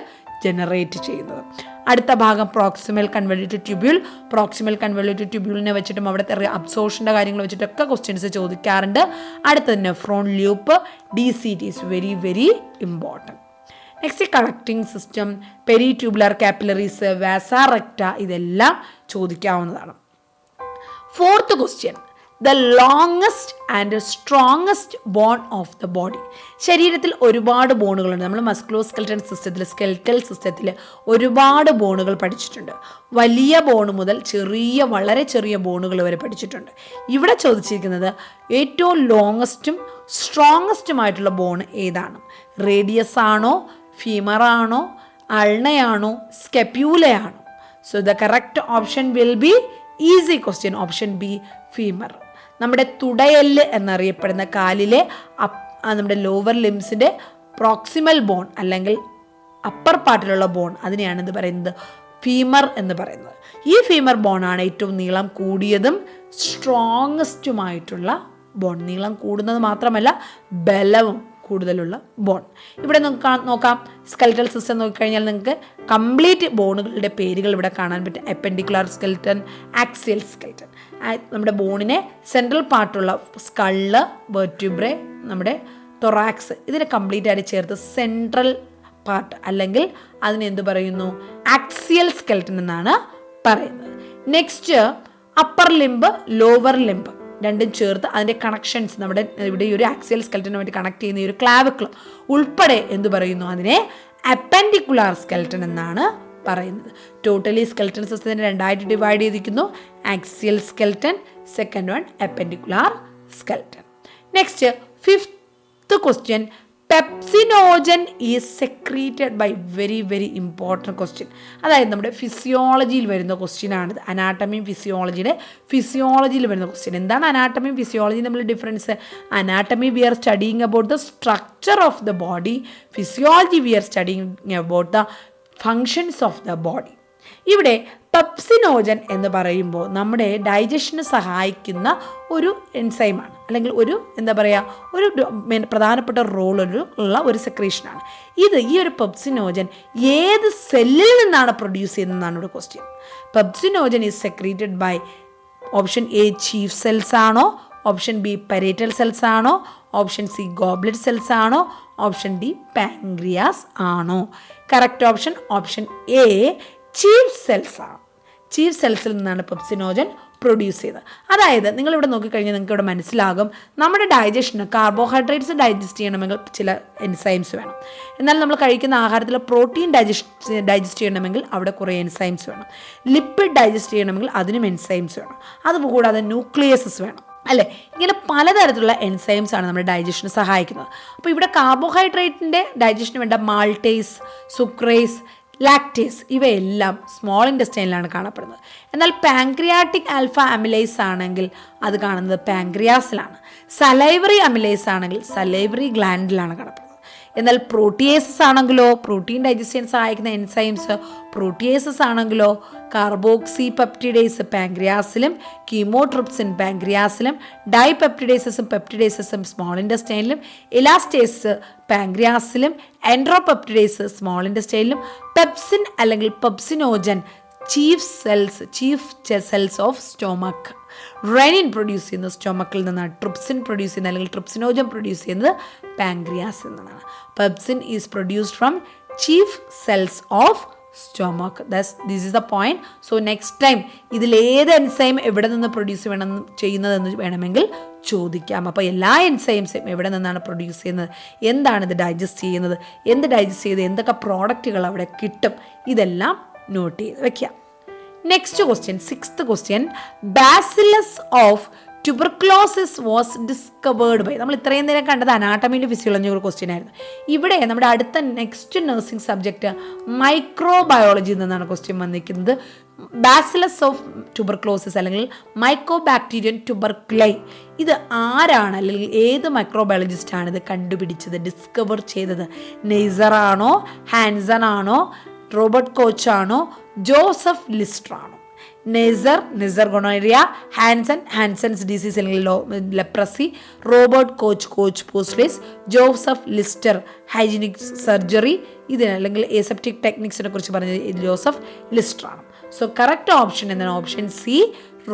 ജനറേറ്റ് ചെയ്യുന്നത്. അടുത്ത ഭാഗം proximal convoluted tubule. Proximal convoluted ട്യൂബ്യൂളിനെ വെച്ചിട്ടും അവിടുത്തെ അബ്സോർഷൻ്റെ കാര്യങ്ങൾ വെച്ചിട്ടൊക്കെ ക്വസ്റ്റ്യൻസ് ചോദിക്കാറുണ്ട്. അടുത്തത് nephron loop. DCT is very very important. Next collecting system, peritubular capillaries, vasa recta, ഇതെല്ലാം ചോദിക്കാവുന്നതാണ്. 4th question, the longest and strongest bone of the body. ശരീരത്തിൽ ഒരുപാട് ബോണുകളുണ്ട്. നമ്മൾ മസ്കുലോസ്കെൽറ്റൽ സിസ്റ്റത്തിൽ, സ്കെൽറ്റൽ സിസ്റ്റത്തിൽ ഒരുപാട് ബോണുകൾ പഠിച്ചിട്ടുണ്ട്. വലിയ ബോൺ മുതൽ വളരെ ചെറിയ ബോണുകൾ വരെ പഠിച്ചിട്ടുണ്ട്. ഇവിടെ ചോദിച്ചിരിക്കുന്നത് ഏറ്റവും ലോങ്ങസ്റ്റും സ്ട്രോങ്ങസ്റ്റുമായിട്ടുള്ള ബോൺ ഏതാണ്? റേഡിയസ് ആണോ, ഫീമറാണോ, അൾണയാണോ, സ്കെപ്യൂലയാണോ? So the correct option will be easy question, option B femur. നമ്മുടെ തുടയെല്ല് എന്നറിയപ്പെടുന്ന കാലിലെ നമ്മുടെ ലോവർ ലിംസിൻ്റെ പ്രോക്സിമൽ ബോൺ അല്ലെങ്കിൽ അപ്പർ പാർട്ടിലുള്ള ബോൺ, അതിനെയാണ് ഇത് പറയുന്നത് ഫീമർ എന്ന് പറയുന്നത്. ഈ ഫീമർ ബോണാണ് ഏറ്റവും നീളം കൂടിയതും സ്ട്രോങ്ങസ്റ്റുമായിട്ടുള്ള ബോൺ. നീളം കൂടുന്നത് മാത്രമല്ല ബലവും കൂടുതലുള്ള ബോൺ. ഇവിടെ നോക്കാം സ്കെൽറ്റൽ സിസ്റ്റം നോക്കിക്കഴിഞ്ഞാൽ നിങ്ങൾക്ക് കംപ്ലീറ്റ് ബോണുകളുടെ പേരുകൾ ഇവിടെ കാണാൻ പറ്റും. എപ്പൻഡിക്കുലാർ സ്കെൽറ്റൻ, ആക്സിയൽ സ്കെൽറ്റൻ. നമ്മുടെ ബോണിനെ സെൻട്രൽ പാർട്ടുള്ള സ്കള്ള്, വെർട്ടിബ്രേ, നമ്മുടെ തൊറാക്സ്, ഇതിനെ കംപ്ലീറ്റ് ആയിട്ട് ചേർത്ത് സെൻട്രൽ പാർട്ട് അല്ലെങ്കിൽ അതിനെന്ത് പറയുന്നു, ആക്സിയൽ സ്കെൽറ്റൻ എന്നാണ് പറയുന്നത്. Next upper limb, lower limb രണ്ടും ചേർത്ത് അതിൻ്റെ കണക്ഷൻസ് നമ്മുടെ ഇവിടെ ഈ ഒരു ആക്സിയൽ സ്കെൽറ്റനുമായിട്ട് കണക്ട് ചെയ്യുന്ന ഈ ഒരു ക്ലാവിക്കിൾ ഉൾപ്പെടെ എന്ത് പറയുന്നു, അതിനെ അപ്പൻഡിക്കുലാർ സ്കെൽറ്റൻ എന്നാണ് പറയുന്നത്. ടോട്ടലി സ്കെൽറ്റൻ സിസ്റ്റത്തിനെ രണ്ടായിട്ട് ഡിവൈഡ് ചെയ്തിരിക്കുന്നു. Axial skeleton, second one appendicular skeleton. Next fifth question, pepsinogen is secreted by very very important question. അതായത് നമ്മുടെ ഫിസിയോളജിയിൽ വരുന്ന ക്വസ്റ്റ്യൻ ആണിത്. അനാട്ടമിയും ഫിസിയോളജിയിൽ വരുന്ന ക്വസ്റ്റ്യൻ. എന്താണ് അനാട്ടമിയും ഫിസിയോളജിയും തമ്മിൽ difference? Anatomy we are studying about the structure of the body, physiology we are studying about the functions of the body. ഇവിടെ പെപ്സിനോജൻ എന്ന് പറയുമ്പോൾ നമ്മുടെ ഡൈജഷന് സഹായിക്കുന്ന ഒരു എൻസൈമാണ്, അല്ലെങ്കിൽ ഒരു എന്താ പറയുക, ഒരു പ്രധാനപ്പെട്ട റോൾ ഉള്ള ഒരു സെക്രീഷനാണ്. ഈ ഒരു പെപ്സിനോജൻ ഏത് സെല്ലിൽ നിന്നാണ് പ്രൊഡ്യൂസ് ചെയ്യുന്നതെന്നാണ് ഇവിടെ question. Pepsinogen is secreted by option A chief cells ആണോ, ഓപ്ഷൻ ബി പരേറ്റൽ സെൽസ് ആണോ, ഓപ്ഷൻ സി ഗോബ്ലെറ്റ് സെൽസ് ആണോ, ഓപ്ഷൻ ഡി പാൻക്രിയാസ് ആണോ? Correct option A chief cells ആണ്. ചീഫ് സെൽസിൽ നിന്നാണ് പെപ്സിനോജൻ പ്രൊഡ്യൂസ് ചെയ്തത്. അതായത് നിങ്ങളിവിടെ നോക്കിക്കഴിഞ്ഞാൽ നിങ്ങൾക്ക് ഇവിടെ മനസ്സിലാകും, നമ്മുടെ ഡൈജഷന് കാർബോഹൈഡ്രേറ്റ്സ് ഡൈജസ്റ്റ് ചെയ്യണമെങ്കിൽ ചില എൻസൈംസ് വേണം. എന്നാൽ നമ്മൾ കഴിക്കുന്ന ആഹാരത്തിൽ പ്രോട്ടീൻ ഡൈജസ്റ്റ് ചെയ്യണമെങ്കിൽ അവിടെ കുറേ എൻസൈംസ് വേണം. ലിപ്പിഡ് ഡൈജസ്റ്റ് ചെയ്യണമെങ്കിൽ അതിനും എൻസൈംസ് വേണം. അതുകൂടാതെ ന്യൂക്ലിയസസ് വേണം, അല്ലേ? ഇങ്ങനെ പലതരത്തിലുള്ള എൻസൈംസ് ആണ് നമ്മുടെ ഡൈജഷന് സഹായിക്കുന്നത്. അപ്പോൾ ഇവിടെ കാർബോഹൈഡ്രേറ്റിൻ്റെ ഡൈജഷന് വേണ്ട മാൾട്ടേസ്, സുക്രേസ്, ലാക്ടേസ് ഇവയെല്ലാം സ്മോൾ ഇൻറ്റസ്റ്റൈനിലാണ് കാണപ്പെടുന്നത്. എന്നാൽ പാൻക്രിയാറ്റിക് ആൽഫ അമിലേസ് ആണെങ്കിൽ അത് കാണുന്നത് പാൻക്രിയാസിലാണ്. സലൈവറി അമിലേസ് ആണെങ്കിൽ സലൈവറി ഗ്ലാൻഡിലാണ് കാണപ്പെടുന്നത്. എന്നാൽ പ്രോട്ടിയേസസ് ആണെങ്കിലോ, പ്രോട്ടീൻ ഡൈജസ്റ്റ് ചെയ്യാൻ സഹായിക്കുന്ന എൻസൈംസ് പ്രോട്ടിയേസസ് ആണെങ്കിലോ, കാർബോക്സി പെപ്റ്റിഡേസ് പാൻക്രിയാസിലും, കീമോട്രിപ്സിൻ പാൻക്രിയാസിലും, ഡൈപെപ്റ്റിഡേസസും പെപ്റ്റിഡേസസും സ്മോൾ ഇൻറ്റസ്റ്റൈനിലും, ഇലാസ്റ്റേസ് പാൻക്രിയാസിലും, എൻട്രോപെപ്റ്റിഡേസ് സ്മോൾ ഇൻറ്റസ്റ്റൈനിലും, പെപ്സിൻ അല്ലെങ്കിൽ pepsinogen chief cells of stomach. Renin produce ചെയ്യുന്നത് സ്റ്റൊമക്കിൽ നിന്നാണ്. ട്രിപ്സിൻ പ്രൊഡ്യൂസ് ചെയ്യുന്നത് അല്ലെങ്കിൽ ട്രിപ്സിനോജൻ പ്രൊഡ്യൂസ് ചെയ്യുന്നത് പാൻക്രിയാസിൽ നിന്നാണ്. Pepsin is produced from chief cells of stomach. This is the point. So next time ഇതിലേത് എൻസൈം എവിടെ നിന്ന് പ്രൊഡ്യൂസ് ചെയ്യുന്നതെന്ന് വേണമെങ്കിൽ ചോദിക്കാം. അപ്പോൾ എല്ലാ എൻസൈംസും എവിടെ നിന്നാണ് പ്രൊഡ്യൂസ് ചെയ്യുന്നത്, എന്താണ് ഇത് ഡൈജസ്റ്റ് ചെയ്യുന്നത്, എന്ത് ഡൈജസ്റ്റ് ചെയ്ത് എന്തൊക്കെ പ്രോഡക്റ്റുകൾ അവിടെ കിട്ടും, ഇതെല്ലാം നോട്ട് ചെയ്ത് വെക്കാം. Next question, sixth question, bacillus of tuberculosis was discovered by. നമ്മൾ ഇത്രയും നേരം കണ്ടത് അനാട്ടമിയുടെ ഫിസിയോളജിയുടെ ക്വസ്റ്റ്യൻ ആയിരുന്നു. ഇവിടെ നമ്മുടെ അടുത്ത നെക്സ്റ്റ് നഴ്സിംഗ് സബ്ജക്റ്റ് മൈക്രോബയോളജിയിൽ നിന്നാണ് ക്വസ്റ്റ്യൻ വന്നിരിക്കുന്നത്. ബാസിലസ് ഓഫ് ട്യൂബർക്ലോസിസ് അല്ലെങ്കിൽ മൈക്കോബാക്ടീരിയൻ ട്യൂബർക്ലൈ, ഇത് ആരാണ് അല്ലെങ്കിൽ ഏത് മൈക്രോബയോളജിസ്റ്റാണ് ഇത് കണ്ടുപിടിച്ചത്, ഡിസ്കവർ ചെയ്തത്? നെയ്സർ ആണോ, ഹാൻസൺ ആണോ, റോബർട്ട് കോച്ച് ആണോ, ജോസഫ് ലിസ്റ്റർ ആണോ? നെസർ ഗൊണോറിയ, ഹാൻസൺസ് ഡിസീസ് അല്ലെങ്കിൽ leprosy, Robert Koch postulates, Joseph Lister hygienic surgery, ഇതിന് അല്ലെങ്കിൽ ഏസെപ്റ്റിക് ടെക്നിക്സിനെ കുറിച്ച് പറഞ്ഞത് ജോസഫ് ലിസ്റ്റർ ആണ്. സോ കറക്റ്റ് ഓപ്ഷൻ എന്താണ്? Option C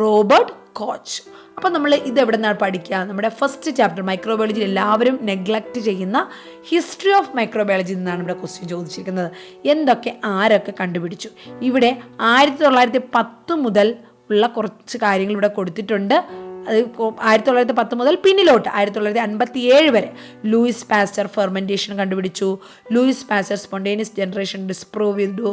Robert Koch. അപ്പോൾ നമ്മൾ ഇതെവിടെ നിന്നാണ് പഠിക്കുക? നമ്മുടെ ഫസ്റ്റ് ചാപ്റ്റർ മൈക്രോബയോളജി എല്ലാവരും നെഗ്ലക്റ്റ് ചെയ്യുന്ന ഹിസ്റ്ററി ഓഫ് മൈക്രോബയോളജി നിന്നാണ് ഇവിടെ ക്വസ്റ്റ്യൻ ചോദിച്ചിരിക്കുന്നത്. എന്തൊക്കെ ആരൊക്കെ കണ്ടുപിടിച്ചു? ഇവിടെ 1910 മുതൽ ഉള്ള കുറച്ച് കാര്യങ്ങൾ ഇവിടെ കൊടുത്തിട്ടുണ്ട്. അത് 1910 മുതൽ പിന്നിലോട്ട് 1957 വരെ ലൂയിസ് പാസ്റ്റർ ഫെർമെൻറ്റേഷൻ കണ്ടുപിടിച്ചു. Louis Pasteur spontaneous generation disprove ചെയ്തു.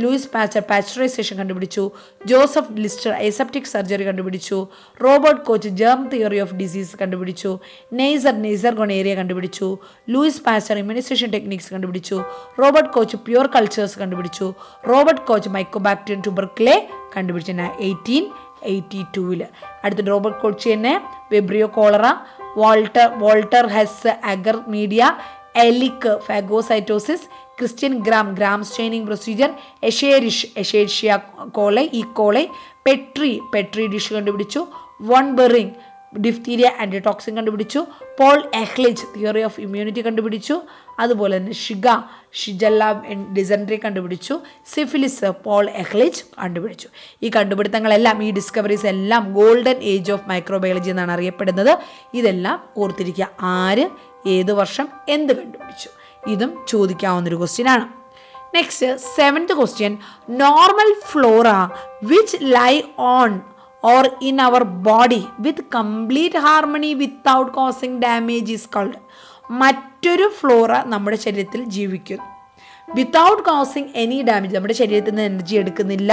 ലൂയിസ് പാസ്റ്റർ പാസ്ചറൈസേഷൻ കണ്ടുപിടിച്ചു. ജോസഫ് ലിസ്റ്റർ എസെപ്റ്റിക് സർജറി കണ്ടുപിടിച്ചു. Robert Koch germ theory of disease കണ്ടുപിടിച്ചു. നെയ്സർ ഗൊണേറിയ കണ്ടുപിടിച്ചു. ലൂയിസ് പാസ്റ്റർ ഇമ്മ്യൂണൈസേഷൻ ടെക്നിക്സ് കണ്ടുപിടിച്ചു. റോബർട്ട് കോച്ച് പ്യുവർ കൾച്ചേഴ്സ് കണ്ടുപിടിച്ചു. റോബർട്ട് കോച്ച് മൈക്കോബാക്ടീരിയൻ ട്യൂബർക്ലേ കണ്ടുപിടിച്ചു 1882. അടുത്ത റോബർട്ട് കോച്ച് തന്നെ vibrio cholera, Walter Hesse agar media, Elie phagocytosis, Christian Gram staining procedure, Escherichia coli, Petri dish കണ്ടുപിടിച്ചു. വോൺ ബെറിങ് ഡിഫ്തീരിയ ആൻറ്റിടോക്സിൻ കണ്ടുപിടിച്ചു. പോൾ എഹ്ലിച്ച് തിയറി ഓഫ് ഇമ്മ്യൂണിറ്റി കണ്ടുപിടിച്ചു. അതുപോലെ തന്നെ ഷിജല്ല ഡിസെൻട്രി കണ്ടുപിടിച്ചു. സിഫിലിസ് പോൾ എഹ്ലിച്ച് കണ്ടുപിടിച്ചു. ഈ കണ്ടുപിടുത്തങ്ങളെല്ലാം, ഈ ഡിസ്കവറീസ് എല്ലാം ഗോൾഡൻ ഏജ് ഓഫ് മൈക്രോബയോളജി എന്നാണ് അറിയപ്പെടുന്നത്. ഇതെല്ലാം ഓർത്തിരിക്കുക. ആര്, ഏത് വർഷം, എന്ത് കണ്ടുപിടിച്ചു, ഇതും ചോദിക്കാവുന്നൊരു ക്വസ്റ്റ്യൻ ആണ്. Next 7th question, normal flora which lie on or in our body with complete harmony without causing damage is called. മറ്റൊരു ഫ്ലോറ നമ്മുടെ ശരീരത്തിൽ ജീവിക്കുന്നു, വിത്തൗട്ട് കോസിങ് എനി ഡാമേജ്, നമ്മുടെ ശരീരത്തിൽ നിന്ന് എനർജി എടുക്കുന്നില്ല,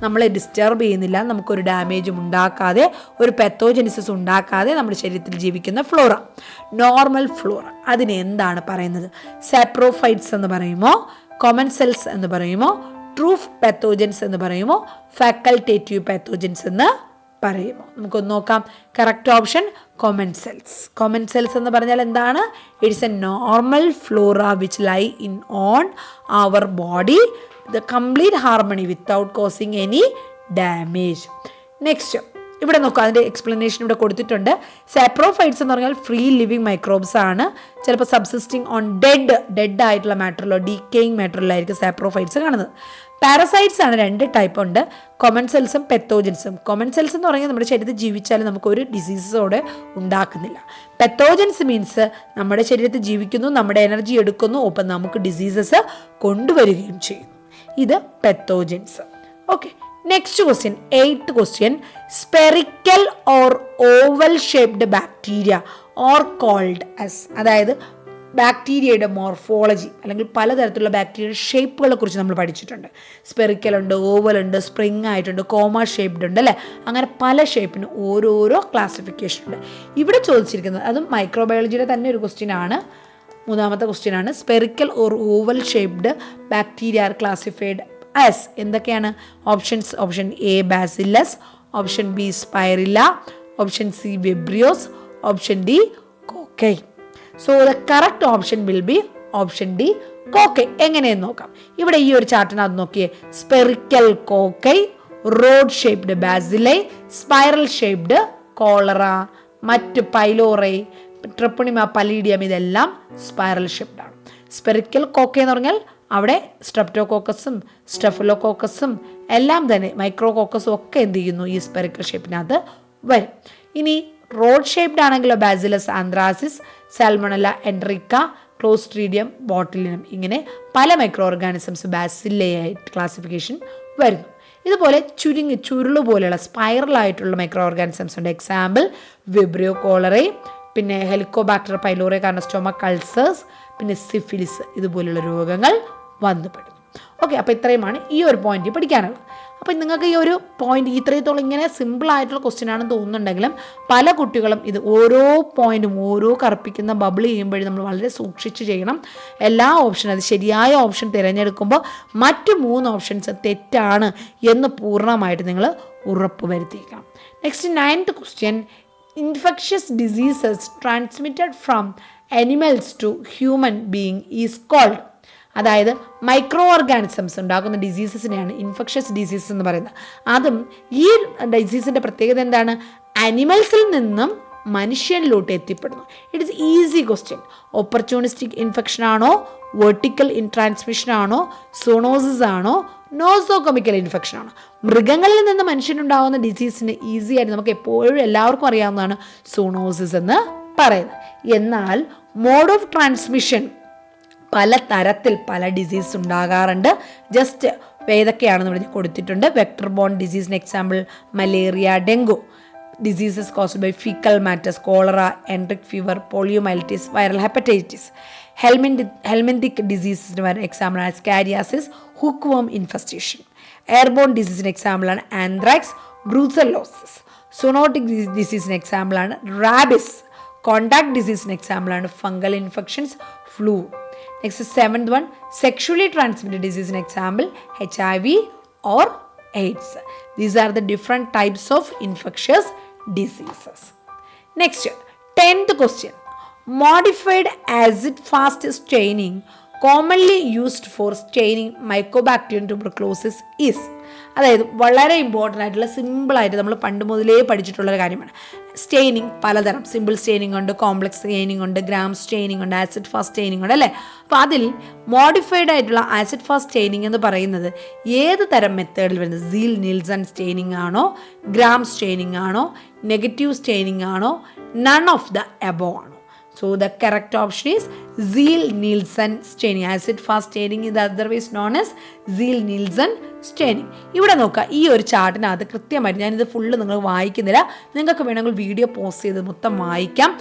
നമ്മളെ ഡിസ്റ്റർബ് ചെയ്യുന്നില്ല, നമുക്കൊരു ഡാമേജും ഉണ്ടാക്കാതെ, ഒരു പെത്തോജനിസിസ് ഉണ്ടാക്കാതെ നമ്മുടെ ശരീരത്തിൽ ജീവിക്കുന്ന ഫ്ലോറ, നോർമൽ ഫ്ലോറ. അതിനെ എന്താണ് പറയുന്നത്? സാപ്രോഫൈറ്റ്സ് എന്ന് പറയുമോ, കോമൺ സെൽസ് എന്ന് പറയുമോ, ട്രൂഫ് പാത്തോജൻസ് എന്ന് പറയുമോ, ഫാക്കൽറ്റേറ്റീവ് പാത്തോജൻസ് എന്ന് പറയുമോ? നമുക്കൊന്ന് നോക്കാം. Correct option common cells. Common cells എന്ന് പറഞ്ഞാൽ എന്താണ്? It's a normal flora which lie in on our body the complete harmony without causing any damage. Next ഇവിടെ നോക്കുക, അതിൻ്റെ എക്സ്പ്ലനേഷൻ ഇവിടെ കൊടുത്തിട്ടുണ്ട്. സാപ്രോഫൈറ്റ്സ് എന്ന് പറഞ്ഞാൽ ഫ്രീ ലിവിങ് മൈക്രോബ്സ് ആണ്. ചിലപ്പോൾ സബ്സിസ്റ്റിംഗ് ഓൺ ഡെഡ് ആയിട്ടുള്ള മാറ്ററിലോ ഡീക്കേയിങ് മാറ്ററിലായിരിക്കും സാപ്രോഫൈറ്റ്സ് കാണുന്നത്. പാരസൈറ്റ്സ് ആണ്, 2 ടൈപ്പ് ഉണ്ട്, കോമൺ സെൽസും പെത്തോജൻസും. കോമൺ സെൽസ് എന്ന് പറഞ്ഞാൽ നമ്മുടെ ശരീരത്തിൽ ജീവിച്ചാലും നമുക്കൊരു ഡിസീസോടെ ഉണ്ടാക്കുന്നില്ല. പെത്തോജൻസ് മീൻസ് നമ്മുടെ ശരീരത്തിൽ ജീവിക്കുന്നു, നമ്മുടെ എനർജി എടുക്കുന്നു, ഒപ്പം നമുക്ക് ഡിസീസസ് കൊണ്ടുവരികയും ചെയ്യുന്നു. ഇത് pathogens. Okay, next question 8th question, spherical or oval shaped bacteria or called as. അതായത് ബാക്ടീരിയയുടെ മോർഫോളജി അല്ലെങ്കിൽ പലതരത്തിലുള്ള ബാക്ടീരിയയുടെ ഷേപ്പുകളെ കുറിച്ച് നമ്മൾ പഠിച്ചിട്ടുണ്ട്. സ്പെറിക്കൽ ഉണ്ട്, ഓവൽ ഉണ്ട്, സ്പ്രിങ് ആയിട്ടുണ്ട്, കോമ ഷേപ്ഡ് ഉണ്ട് അല്ലേ? അങ്ങനെ പല ഷേപ്പിന് ഓരോരോ ക്ലാസിഫിക്കേഷൻ ഉണ്ട്. ഇവിടെ ചോദിച്ചിരിക്കുന്നത് അതും മൈക്രോബയോളജിയുടെ തന്നെ ഒരു ക്വസ്റ്റ്യൻ ആണ്. 3ാമത്തെ ക്വസ്റ്റ്യൻ ആണ്, spherical or oval shaped bacteria are classified as. എന്തൊക്കെയാണ് options? Option A bacillus, option B spirilla, option C vibrios, option D cocci. So the correct option will be option D cocci. എങ്ങനെയെന്ന് നോക്കാം. ഇവിടെ ഈ ഒരു ചാർട്ടിനകത്ത് നോക്കിയേ, spherical cocci, rod shaped bacilli, spiral shaped cholera, മറ്റ് പൈലോറൈ, ട്രിപ്പണിമ, പലീഡിയം, ഇതെല്ലാം സ്പൈറൽ ഷേപ്ഡ് ആണ്. സ്പെറിക്കൽ കോക്കൈ എന്ന് പറഞ്ഞാൽ അവിടെ സ്ട്രെപ്റ്റോകോക്കസും സ്റ്റെഫിലോകോക്കസും എല്ലാം തന്നെ മൈക്രോകോക്കസും ഒക്കെ എന്ത് ചെയ്യുന്നു? ഈ സ്പെറിക്കൽ ഷേപ്പിനകത്ത് വരും. ഇനി റോഡ് ഷേപ്ഡ് ആണെങ്കിലോ bacillus anthracis, salmonella enterica, clostridium botulinum, ഇങ്ങനെ പല മൈക്രോ ഓർഗാനിസംസ് ബാസില്ലയായിട്ട് ക്ലാസിഫിക്കേഷൻ വരുന്നു. ഇതുപോലെ ചുരുള് പോലെയുള്ള സ്പൈറലായിട്ടുള്ള മൈക്രോ ഓർഗാനിസംസ് ഉണ്ട്. എക്സാമ്പിൾ വിബ്രിയോ കോളറൈ, പിന്നെ ഹെലിക്കോബാക്ടർ പൈലോറി കാർണസ്റ്റോമ കൾസേഴ്സ്, പിന്നെ സിഫിലിസ്, ഇതുപോലുള്ള രോഗങ്ങൾ വന്നുപെടുന്നു. ഓക്കെ, അപ്പോൾ ഇത്രയുമാണ് ഈ ഒരു പോയിന്റ് പഠിക്കാനുള്ളത്. അപ്പോൾ നിങ്ങൾക്ക് ഈ ഒരു പോയിന്റ് ഇത്രത്തോളം ഇങ്ങനെ സിമ്പിളായിട്ടുള്ള ക്വസ്റ്റ്യൻ ആണെന്ന് തോന്നുന്നുണ്ടെങ്കിലും പല കുട്ടികളും ഇത് ഓരോ പോയിന്റും ഓരോ കറുപ്പിക്കുന്ന ബബിൾ ചെയ്യുമ്പോഴും നമ്മൾ വളരെ സൂക്ഷിച്ച് ചെയ്യണം. എല്ലാ ഓപ്ഷനും അത് ശരിയായ ഓപ്ഷൻ തിരഞ്ഞെടുക്കുമ്പോൾ മറ്റ് 3 ഓപ്ഷൻസ് തെറ്റാണ് എന്ന് പൂർണ്ണമായിട്ട് നിങ്ങൾ ഉറപ്പ് വരുത്തിയിരിക്കണം. Next 9th question, infectious diseases transmitted from animals to human being is called. അതായത് മൈക്രോ ഓർഗാനിസംസ് ഉണ്ടാക്കുന്ന ഡിസീസസിനെയാണ് ഇൻഫെക്ഷ്യസ് ഡിസീസ് എന്ന് പറയുന്നത്. അതും ഈ ഡിസീസിൻ്റെ പ്രത്യേകത എന്താണ്? അനിമൽസിൽ നിന്നും മനുഷ്യനിലോട്ട് എത്തിപ്പെടുന്നു. It is easy question. Opportunistic infection ആണോ, വെർട്ടിക്കൽ ട്രാൻസ്മിഷൻ ആണോ, സോണോസിസ് ആണോ, നോസോകോമിക്കൽ ഇൻഫെക്ഷൻ ആണോ? മൃഗങ്ങളിൽ നിന്ന് മനുഷ്യനുണ്ടാകുന്ന ഡിസീസിന് ഈസി ആയിട്ട് നമുക്ക് എപ്പോഴും എല്ലാവർക്കും അറിയാവുന്നതാണ് സോണോസിസ് എന്ന് പറയുന്നത്. എന്നാൽ മോഡ് ഓഫ് ട്രാൻസ്മിഷൻ പല തരത്തിൽ പല ഡിസീസ് ഉണ്ടാകാറുണ്ട്. ജസ്റ്റ് ഏതൊക്കെയാണെന്ന് ഇവിടെ കൊടുത്തിട്ടുണ്ട്. വെക്ടർ ബോൺ ഡിസീസിന് example malaria, dengue. Diseases caused by faecal matters, cholera, enteric fever, poliomyelitis, viral hepatitis. Helminthic ഡിസീസിന് വരെ എക്സാമ്പിളാണ് ascariasis, hook worm infestation. Airborne ഡിസീസിന് എക്സാമ്പിളാണ് ആന്ത്രാക്സ്, ബ്രൂസലോസിസ്. സൂണോട്ടിക് ഡിസീസിന് എക്സാമ്പിളാണ് റാബിസ്. കോണ്ടാക്ട് ഡിസീസിന് എക്സാമ്പിളാണ് fungal infections, flu. Next 7th one, sexually transmitted disease in example HIV or AIDS. These are the different types of infectious diseases. Next 10th question, modified acid fast staining commonly used for staining mycobacterium tuberculosis is. അതായത് വളരെ ഇമ്പോർട്ടൻ്റ് ആയിട്ടുള്ള സിമ്പിളായിട്ട് നമ്മൾ പണ്ട് മുതലേ പഠിച്ചിട്ടുള്ളൊരു കാര്യമാണ്. സ്റ്റെയിനിങ് പലതരം, സിമ്പിൾ സ്റ്റെയിനിങ് ഉണ്ട്, കോംപ്ലക്സ് സ്റ്റെയിനിങ് ഉണ്ട്, ഗ്രാം സ്റ്റെയിനിങ് ഉണ്ട്, ആസിഡ് ഫാസ്റ്റ് സ്റ്റെയിനിങ് ഉണ്ട്, അല്ലേ? അപ്പോൾ അതിൽ മോഡിഫൈഡ് ആയിട്ടുള്ള ആസിഡ് ഫാസ്റ്റ് സ്റ്റെയിനിങ് എന്ന് പറയുന്നത് ഏത് തരം മെത്തേഡിൽ വരുന്നത്? സീൽ നീൽസൺ സ്റ്റെയിനിങ് ആണോ, ഗ്രാം സ്റ്റെയിനിങ് ആണോ, നെഗറ്റീവ് സ്റ്റെയിനിങ് ആണോ, നൺ ഓഫ് ദ എബോവ് ആണോ? So the correct option is Ziehl-Neelsen staining. Acid fast staining is otherwise known as Ziehl-Neelsen staining. ഇവിടെ നോക്കുക, ഈ ഒരു ചാർട്ടിനകത്ത് കൃത്യമായിട്ട് ഞാനിത് ഫുള്ള് നിങ്ങൾ വായിക്കുന്നില്ല, നിങ്ങൾക്ക് വേണമെങ്കിൽ വീഡിയോ പോസ്റ്റ് ചെയ്ത് മൊത്തം വായിക്കാം.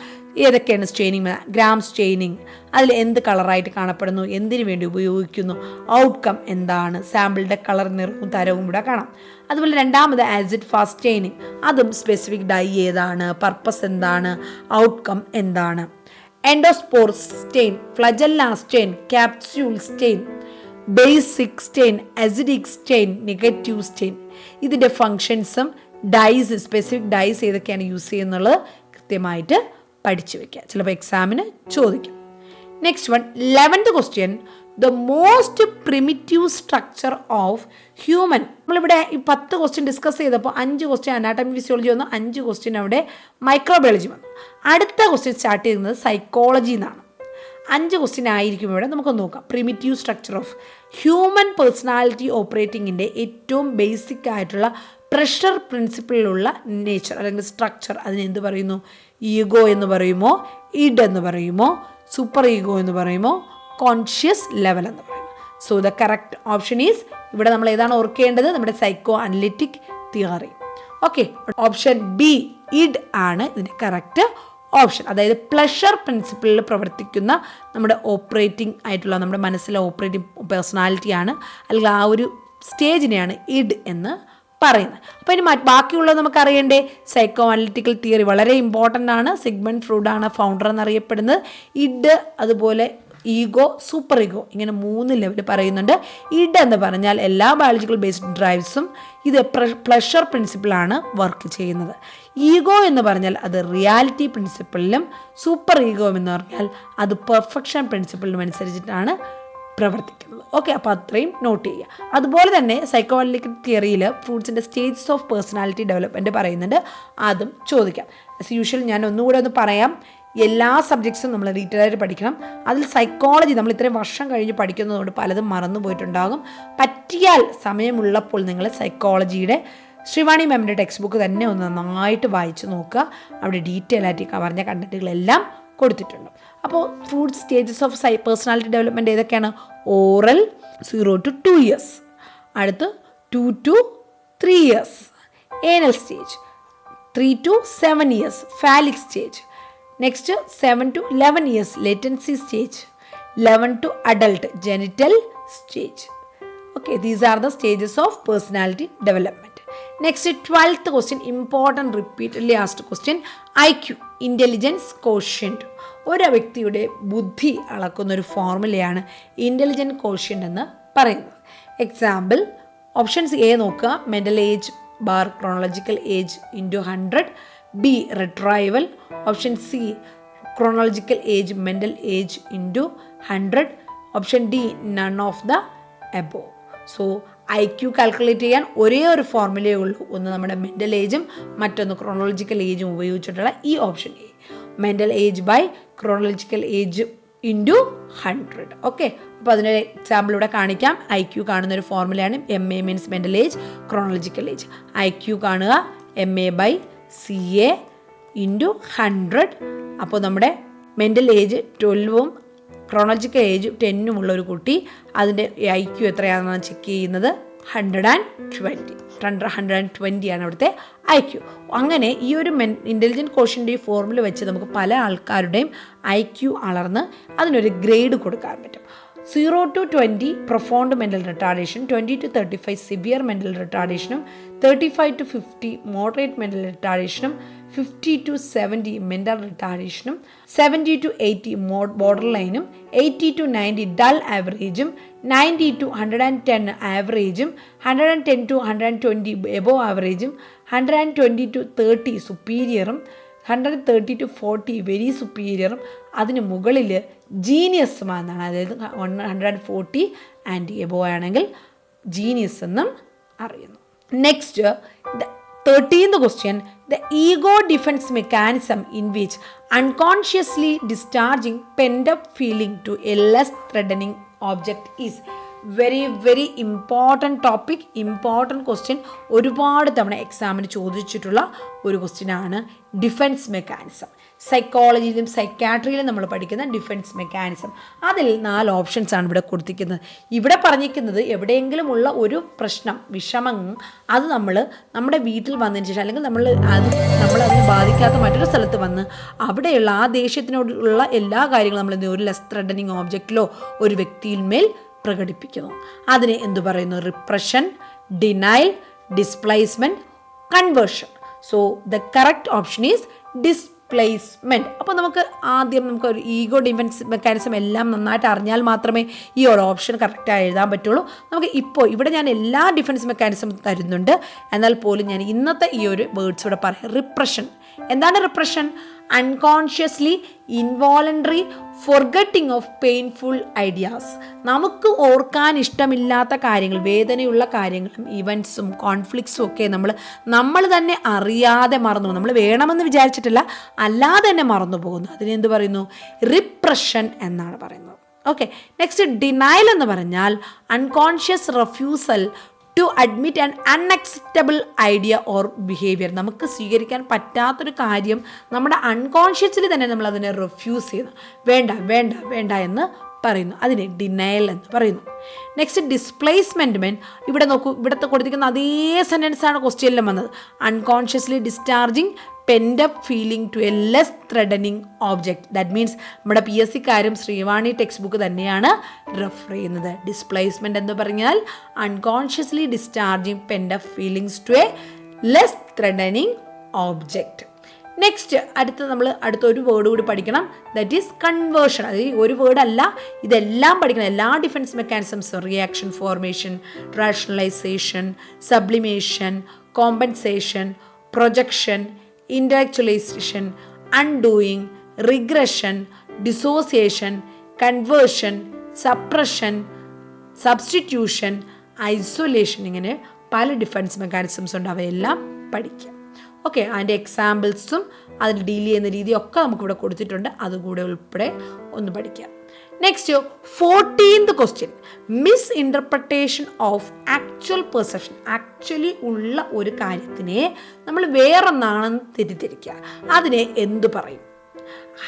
ഏതൊക്കെയാണ് സ്റ്റെയിനിങ്? ഗ്രാം സ്റ്റെയിനിങ്, അതിൽ എന്ത് കളറായിട്ട് കാണപ്പെടുന്നു, എന്തിനു വേണ്ടി ഉപയോഗിക്കുന്നു, ഔട്ട്കം എന്താണ്, സാമ്പിളിൻ്റെ കളർ, നിറവും തരവും ഇവിടെ കാണാം. അതുപോലെ രണ്ടാമത് ആസിഡ് ഫാസ്റ്റ് സ്റ്റെയിനിങ്, അതും സ്പെസിഫിക് ഡൈ ഏതാണ്, പർപ്പസ് എന്താണ്, ഔട്ട്കം എന്താണ്. Endospore stain, flagella stain, capsule stain, basic stain, acidic stain, negative stain. ഇതിൻ്റെ ഫങ്ഷൻസും ഡൈസ്, സ്പെസിഫിക് ഡൈസ് ഏതൊക്കെയാണ് യൂസ് ചെയ്യുന്നുള്ളത് കൃത്യമായിട്ട് പഠിച്ചു വെക്കുക, ചിലപ്പോൾ എക്സാമിന് ചോദിക്കാം. Next one, 11th question, the most primitive structure of human. നമ്മളിവിടെ ഈ 10 ക്വസ്റ്റ്യൻ ഡിസ്കസ് ചെയ്തപ്പോൾ 5 ക്വസ്റ്റ്യൻ അനാട്ടമി ഫിസിയോളജി വന്നു, 5 ക്വസ്റ്റ്യൻ അവിടെ മൈക്രോബയോളജി വന്നു. അടുത്ത ക്വസ്റ്റ്യൻ സ്റ്റാർട്ട് ചെയ്യുന്നത് സൈക്കോളജി എന്നാണ്. 5 ക്വസ്റ്റ്യൻ ആയിരിക്കും ഇവിടെ. നമുക്ക് നോക്കാം. Primitive structure of human personality ഓപ്പറേറ്റിങ്ങിൻ്റെ ഏറ്റവും ബേസിക് ആയിട്ടുള്ള പ്രഷർ പ്രിൻസിപ്പിളിലുള്ള നേച്ചർ അല്ലെങ്കിൽ സ്ട്രക്ചർ, അതിന് എന്ത് പറയുന്നു? ഈഗോ എന്ന് പറയുമോ, ഇഡ് എന്ന് പറയുമോ, സൂപ്പർ ഈഗോ എന്ന് പറയുമോ, കോൺഷ്യസ് ലെവൽ എന്ന് പറയുമോ? So the correct option is, ഇവിടെ നമ്മൾ ഏതാണ് ഓർക്കേണ്ടത്? നമ്മുടെ psycho analytic theory. Okay, option B id ആണ് ഇതിൻ്റെ കറക്റ്റ് ഓപ്ഷൻ. അതായത് പ്ലഷർ പ്രിൻസിപ്പിളിൽ പ്രവർത്തിക്കുന്ന നമ്മുടെ ഓപ്പറേറ്റിംഗ് ആയിട്ടുള്ള നമ്മുടെ മനസ്സിലെ ഓപ്പറേറ്റിംഗ് പേഴ്സണാലിറ്റിയാണ്, അല്ലെങ്കിൽ ആ ഒരു സ്റ്റേജിനെയാണ് ഇഡ് എന്ന് പറയുന്നത്. അപ്പോൾ ഇനി ബാക്കിയുള്ളത് നമുക്ക് അറിയണ്ടേ? സൈക്കോ അനലിറ്റിക്കൽ തിയറി വളരെ ഇമ്പോർട്ടൻ്റ് ആണ്. സിഗ്മണ്ട് ഫ്രൂഡാണ് ഫൗണ്ടർ എന്നറിയപ്പെടുന്നത്. ഇഡ്, അതുപോലെ ഈഗോ, സൂപ്പർ ഈഗോ, ഇങ്ങനെ 3 ലെവൽ പറയുന്നുണ്ട്. ഇഡ് എന്ന് പറഞ്ഞാൽ എല്ലാ ബയോളജിക്കൽ ബേസ്ഡ് ഡ്രൈവ്സും ഇത് പ്ലഷർ പ്രിൻസിപ്പിളാണ് വർക്ക് ചെയ്യുന്നത്. ഈഗോ എന്ന് പറഞ്ഞാൽ അത് റിയാലിറ്റി പ്രിൻസിപ്പിളിലും, സൂപ്പർ ഈഗോ എന്ന് പറഞ്ഞാൽ അത് പെർഫെക്ഷൻ പ്രിൻസിപ്പിളിനും അനുസരിച്ചിട്ടാണ് പ്രവർത്തിക്കുന്നത്. ഓക്കെ, അപ്പോൾ അത്രയും നോട്ട് ചെയ്യുക. അതുപോലെ തന്നെ സൈക്കോ അനലിറ്റിക്കൽ തിയറിയിൽ ഫ്രൂട്ട്സിൻ്റെ സ്റ്റേജസ് ഓഫ് പേഴ്സണാലിറ്റി ഡെവലപ്മെൻറ്റ് പറയുന്നുണ്ട്, അതും ചോദിക്കാം. ആസ് യൂഷ്വൽ ഞാൻ ഒന്നുകൂടെ ഒന്ന് പറയാം, എല്ലാ സബ്ജക്ട്സും നമ്മൾ ഡീറ്റെയിൽ ആയിട്ട് പഠിക്കണം. അതിൽ സൈക്കോളജി നമ്മൾ ഇത്രയും വർഷം കഴിഞ്ഞ് പഠിക്കുന്നതുകൊണ്ട് പലതും മറന്നു പോയിട്ടുണ്ടാകും. പറ്റിയാൽ സമയമുള്ളപ്പോൾ നിങ്ങൾ സൈക്കോളജിയുടെ ശ്രീവാണി മാമിൻ്റെ ടെക്സ്റ്റ് ബുക്ക് തന്നെ ഒന്ന് നന്നായിട്ട് വായിച്ച് നോക്കുക. അവിടെ ഡീറ്റെയിൽ ആയിട്ട് പറഞ്ഞ കണ്ടന്റുകളെല്ലാം കൊടുത്തിട്ടുണ്ട്. അപ്പോൾ Freud's stages of personality development ഏതൊക്കെയാണ്? ഓറൽ 0 to 2 years, അടുത്ത് 2 to 3 years, anal stage 3 to 7 years, phallic stage, next 7 to 11 years, latency stage, 11 to adult, genital stage. Okay, these are the stages of personality development. Next, 12th question, important repeatedly asked question, IQ, intelligence quotient. ഒരു വ്യക്തിയുടെ ബുദ്ധി അളക്കുന്നൊരു ഫോർമുലയാണ് ഇൻ്റലിജൻറ്റ് കോഷ്യൻ്റ് എന്ന് പറയുന്നത്. എക്സാമ്പിൾ ഓപ്ഷൻസ് എ നോക്കുക, mental age bar chronological age into 100, B retrieval, option C chronological age mental age into 100, option D none of the above. So IQ calculate ചെയ്യാൻ ഒരേ ഒരു ഫോർമുലയേ ഉള്ളൂ, ഒന്ന് നമ്മുടെ മെൻ്റൽ ഏജും മറ്റൊന്ന് ക്രോണോളജിക്കൽ ഏജും ഉപയോഗിച്ചിട്ടുള്ള ഈ option A, mental age by chronological age into 100. Okay, അപ്പോൾ അതിനൊരു എക്സാമ്പിൾ ഇവിടെ കാണിക്കാം. IQ കാണുന്നൊരു ഫോർമുലയാണ് MA means mental age, chronological age. IQ കാണുക MA ബൈ CA ഇൻറ്റു 100. അപ്പോൾ നമ്മുടെ മെൻ്റൽ ഏജ് 12ഉം ക്രോണോളജിക്കൽ ഏജ് 10ഉം ഉള്ള ഒരു കുട്ടി, അതിൻ്റെ IQ എത്രയാണെന്നാണ് ചെക്ക് ചെയ്യുന്നത്? 120 ആണ് അവിടുത്തെ IQ. അങ്ങനെ ഈ ഒരു ഇൻ്റലിജൻറ്റ് കോഷ്യൻ്റെ ഫോർമുല വെച്ച് നമുക്ക് പല ആൾക്കാരുടെയും IQ അളർന്ന് അതിനൊരു ഗ്രേഡ് കൊടുക്കാൻ പറ്റും. 0 to 20 profound mental retardation, 20 to 35 severe mental റിട്ടാർഡേഷനും, 35 to 50 മോഡറേറ്റ് മെൻ്റൽ റിട്ടാർഡേഷനും, 50 to 70 മെൻ്റൽ റിട്ടാർഡേഷനും, 70 to 80 ബോർഡർ ലൈനും, 80 to 90 ഡൾ ആവറേജും, 90 to 110 ആവറേജും, 110 to 120 എബോവ് ആവറേജും, 120 to 30 സുപ്പീരിയറും, 130 to 40 വെരി സുപ്പീരിയറും അതിന് മുകളിൽ ജീനിയസുമാണെന്നാണ്. അതായത് 140 ആൻഡ് എബോ ആണെങ്കിൽ ജീനിയസ് എന്നും അറിയുന്നു. Next 13th question, the ego defense mechanism in which unconsciously discharging pent-up feeling to a less threatening object is very important topic, important question. ഒരുപാട് തവണ എക്സാമിന് ചോദിച്ചിട്ടുള്ള ഒരു ക്വസ്റ്റ്യൻ ആണ് ഡിഫെൻസ് മെക്കാനിസം. സൈക്കോളജിയിലും സൈക്കാട്രിയിലും നമ്മൾ പഠിക്കുന്ന ഡിഫെൻസ് മെക്കാനിസം. അതിൽ 4 ഓപ്ഷൻസ് ആണ് ഇവിടെ കൊടുത്തിരിക്കുന്നത്. ഇവിടെ പറഞ്ഞിരിക്കുന്നത് എവിടെയെങ്കിലും ഉള്ള ഒരു പ്രശ്നം, വിഷമം, അത് നമ്മുടെ വീട്ടിൽ വന്നതിന് ശേഷം അല്ലെങ്കിൽ നമ്മളതിനെ ബാധിക്കാത്ത മറ്റൊരു സ്ഥലത്ത് വന്ന് അവിടെയുള്ള ആ ദേഷ്യത്തിനോടുള്ള എല്ലാ കാര്യങ്ങളും നമ്മൾ ഒരു ലെസ് ത്രെഡനിങ് ഓബ്ജക്റ്റിലോ ഒരു വ്യക്തിയിന്മേൽ പ്രകടിപ്പിക്കുന്നു. അതിനെ എന്തു പറയുന്നു? Repression, denial, displacement, conversion. So the correct option is displacement. അപ്പോൾ നമുക്കൊരു ഈഗോ ഡിഫെൻസ് മെക്കാനിസം എല്ലാം നന്നായിട്ട് അറിഞ്ഞാൽ മാത്രമേ ഈ ഒരു ഓപ്ഷൻ കറക്റ്റായി എഴുതാൻ പറ്റുള്ളൂ. ഇവിടെ ഞാൻ എല്ലാ ഡിഫെൻസ് മെക്കാനിസം തരുന്നുണ്ട്, എന്നാൽ പോലും ഞാൻ ഇന്നത്തെ ഈ ഒരു വേർഡ്സ് ഇവിടെ പറയാം. റിപ്രഷൻ. എന്താണ് repression? Unconsciously involuntary forgetting of painful ideas. നമുക്ക് ഓർക്കാൻ ഇഷ്ടമില്ലാത്ത കാര്യങ്ങൾ, വേദനയുള്ള കാര്യങ്ങളും ഇവൻറ്റ്സും കോൺഫ്ലിക്ട്സും ഒക്കെ നമ്മൾ തന്നെ അറിയാതെ മറന്നു, നമ്മൾ വേണമെന്ന് വിചാരിച്ചിട്ടില്ല, അല്ലാതെ തന്നെ മറന്നു പോകുന്നു. അതിനെന്ത് പറയുന്നു? റിപ്രഷൻ എന്നാണ് പറയുന്നത്. ഓക്കെ. നെക്സ്റ്റ് ഡിനയൽ എന്ന് പറഞ്ഞാൽ unconscious refusal to admit an unacceptable idea or behaviour. നമുക്ക് സ്വീകരിക്കാൻ പറ്റാത്തൊരു കാര്യം നമ്മുടെ അൺകോൺഷ്യസ്ലി തന്നെ നമ്മൾ അതിനെ റിഫ്യൂസ് ചെയ്യുന്നു, വേണ്ട എന്ന് പറയുന്നു. അതിനെ ഡിനയൽ എന്ന് പറയുന്നു. Next displacement. ഇവിടെ നോക്കൂ, ഇവിടുത്തെ കൊടുത്തിരിക്കുന്ന അതേ സെൻറ്റൻസാണ് ക്വസ്റ്റ്യനിലും വന്നത്. Unconsciously discharging pent up feeling to a less threatening object. That means നമ്മുടെ PSC കാര്യം ശ്രീവാണി ടെക്സ്റ്റ് ബുക്ക് തന്നെയാണ് റെഫർ ചെയ്യുന്നത്. ഡിസ്പ്ലേസ്മെൻറ്റ് എന്ന് പറഞ്ഞാൽ unconsciously discharging pent up feelings to a less threatening object. Next അടുത്ത ഒരു വേർഡ് കൂടി പഠിക്കണം. That is conversion. അത് ഒരു വേർഡ് അല്ല, ഇതെല്ലാം പഠിക്കണം. എല്ലാ defence mechanisms, reaction formation, rationalization, sublimation, compensation, projection, ഇൻ്റലക്ച്വലൈസേഷൻ, undoing, regression, dissociation, conversion, suppression, substitution, isolation, ഇങ്ങനെ പല ഡിഫെൻസ് മെക്കാനിസംസ് ഉണ്ട്. അവയെല്ലാം പഠിക്കാം. ഓക്കെ. അതിൻ്റെ എക്സാമ്പിൾസും അതിൽ ഡീൽ ചെയ്യുന്ന രീതിയൊക്കെ നമുക്കിവിടെ കൊടുത്തിട്ടുണ്ട്, അതുകൂടെ ഉൾപ്പെടെ ഒന്ന് പഠിക്കാം. Next 14th question, miss interpretation of actual perception. Actually ഉള്ള ഒരു കാര്യത്തിനെ നമ്മൾ വേറൊന്നാണെന്ന് തെറ്റിദ്ധരിക്കുക. അതിനെ എന്ത് പറയും?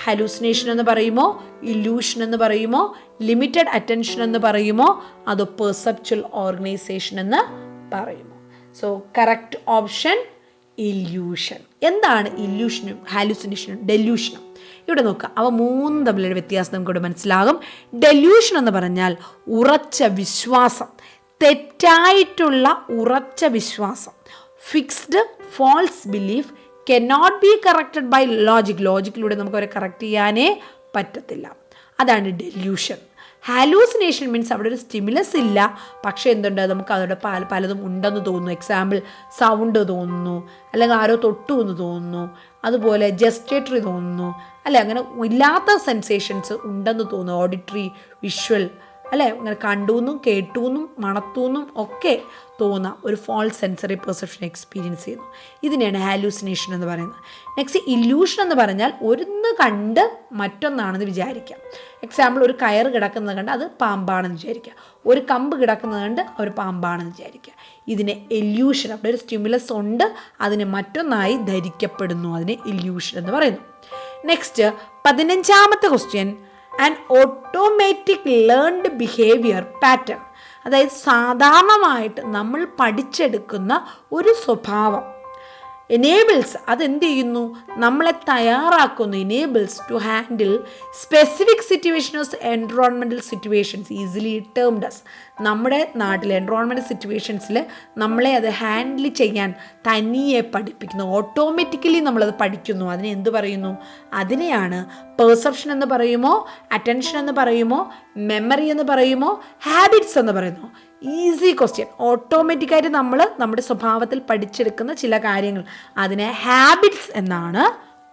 ഹലൂസിനേഷൻ എന്ന് പറയുമോ, ഇല്യൂഷൻ എന്ന് പറയുമോ, ലിമിറ്റഡ് അറ്റൻഷൻ എന്ന് പറയുമോ, അതോ പെർസെപ്ച്വൽ ഓർഗനൈസേഷൻ എന്ന് പറയുമോ? So correct option illusion. എന്താണ് ഇല്യൂഷനും ഹാലൂസിനേഷനും ഡെല്യൂഷനും? ഇവിടെ നോക്കുക, അവ 3 തമ്മിലുള്ള വ്യത്യാസം നമുക്കിവിടെ മനസ്സിലാകും. ഡെല്യൂഷൻ എന്ന് പറഞ്ഞാൽ ഉറച്ച വിശ്വാസം, തെറ്റായിട്ടുള്ള ഉറച്ച വിശ്വാസം. Fixed false belief cannot be corrected by logic. ലോജിക്കിലൂടെ നമുക്ക് അവരെ കറക്റ്റ് ചെയ്യാനേ പറ്റത്തില്ല. അതാണ് ഡെല്യൂഷൻ. ഹാലൂസിനേഷൻ മീൻസ് അവിടെ ഒരു സ്റ്റിമുലസ് ഇല്ല, പക്ഷേ എന്തുണ്ട്, നമുക്ക് അതോടെ പലതും ഉണ്ടെന്ന് തോന്നുന്നു. എക്സാമ്പിൾ സൗണ്ട് തോന്നുന്നു, അല്ലെങ്കിൽ ആരോ തൊട്ടു എന്ന് തോന്നുന്നു, അതുപോലെ ജസ്റ്റേറ്ററി തോന്നുന്നു, അല്ലെ, അങ്ങനെ ഇല്ലാത്ത സെൻസേഷൻസ് ഉണ്ടെന്ന് തോന്നുന്നു. ഓഡിറ്ററി, വിഷ്വൽ, അല്ലേ, അങ്ങനെ കണ്ടുവെന്നും കേട്ടുവെന്നും മണത്തുവെന്നും ഒക്കെ തോന്നാം. ഒരു ഫോൾസ് സെൻസറി പെർസെപ്ഷൻ എക്സ്പീരിയൻസ് ചെയ്യുന്നു. ഇതിനെയാണ് ഹാലൂസിനേഷൻ എന്ന് പറയുന്നത്. നെക്സ്റ്റ് ഇല്യൂഷൻ എന്ന് പറഞ്ഞാൽ ഒന്ന് കണ്ട് മറ്റൊന്നാണെന്ന് വിചാരിക്കാം. എക്സാമ്പിൾ, ഒരു കയറ് കിടക്കുന്നത് കണ്ട് അത് പാമ്പാണെന്ന് വിചാരിക്കുക, ഒരു കമ്പ് കിടക്കുന്നത് കണ്ട് ഒരു പാമ്പാണെന്ന് വിചാരിക്കുക. ഇതിനെ ഇല്യൂഷൻ, അവിടെ ഒരു സ്റ്റിമുലസ് ഉണ്ട്, അതിനെ മറ്റൊന്നായി ധരിക്കപ്പെടുന്നു, അതിനെ ഇല്യൂഷൻ എന്ന് പറയുന്നു. Next 15th question, an automatic learned behaviour pattern. അതായത് സാധാരണമായിട്ട് നമ്മൾ പഠിച്ചെടുക്കുന്ന ഒരു സ്വഭാവം. എനേബിൾസ്, അതെന്ത് ചെയ്യുന്നു, നമ്മളെ തയ്യാറാക്കുന്നു. Enables to handle specific situations, environmental situations easily termed as. നമ്മുടെ നാട്ടിലെ എൻവറോൺമെൻറ്റൽ സിറ്റുവേഷൻസിൽ നമ്മളെ അത് ഹാൻഡിൽ ചെയ്യാൻ തനിയെ പഠിപ്പിക്കുന്നു. ഓട്ടോമാറ്റിക്കലി നമ്മളത് പഠിക്കുന്നു. അതിനെ എന്ത് പറയുന്നു? അതിനെയാണ് പെർസെപ്ഷൻ എന്ന് പറയുമോ, അറ്റൻഷൻ എന്ന് പറയുമോ, മെമ്മറി എന്ന് പറയുമോ, ഹാബിറ്റ്സ് എന്ന് പറയുന്നു? Easy question. ഓട്ടോമാറ്റിക്കായിട്ട് നമ്മൾ നമ്മുടെ സ്വഭാവത്തിൽ പഠിച്ചെടുക്കുന്ന ചില കാര്യങ്ങൾ, അതിനെ ഹാബിറ്റ്സ് എന്നാണ്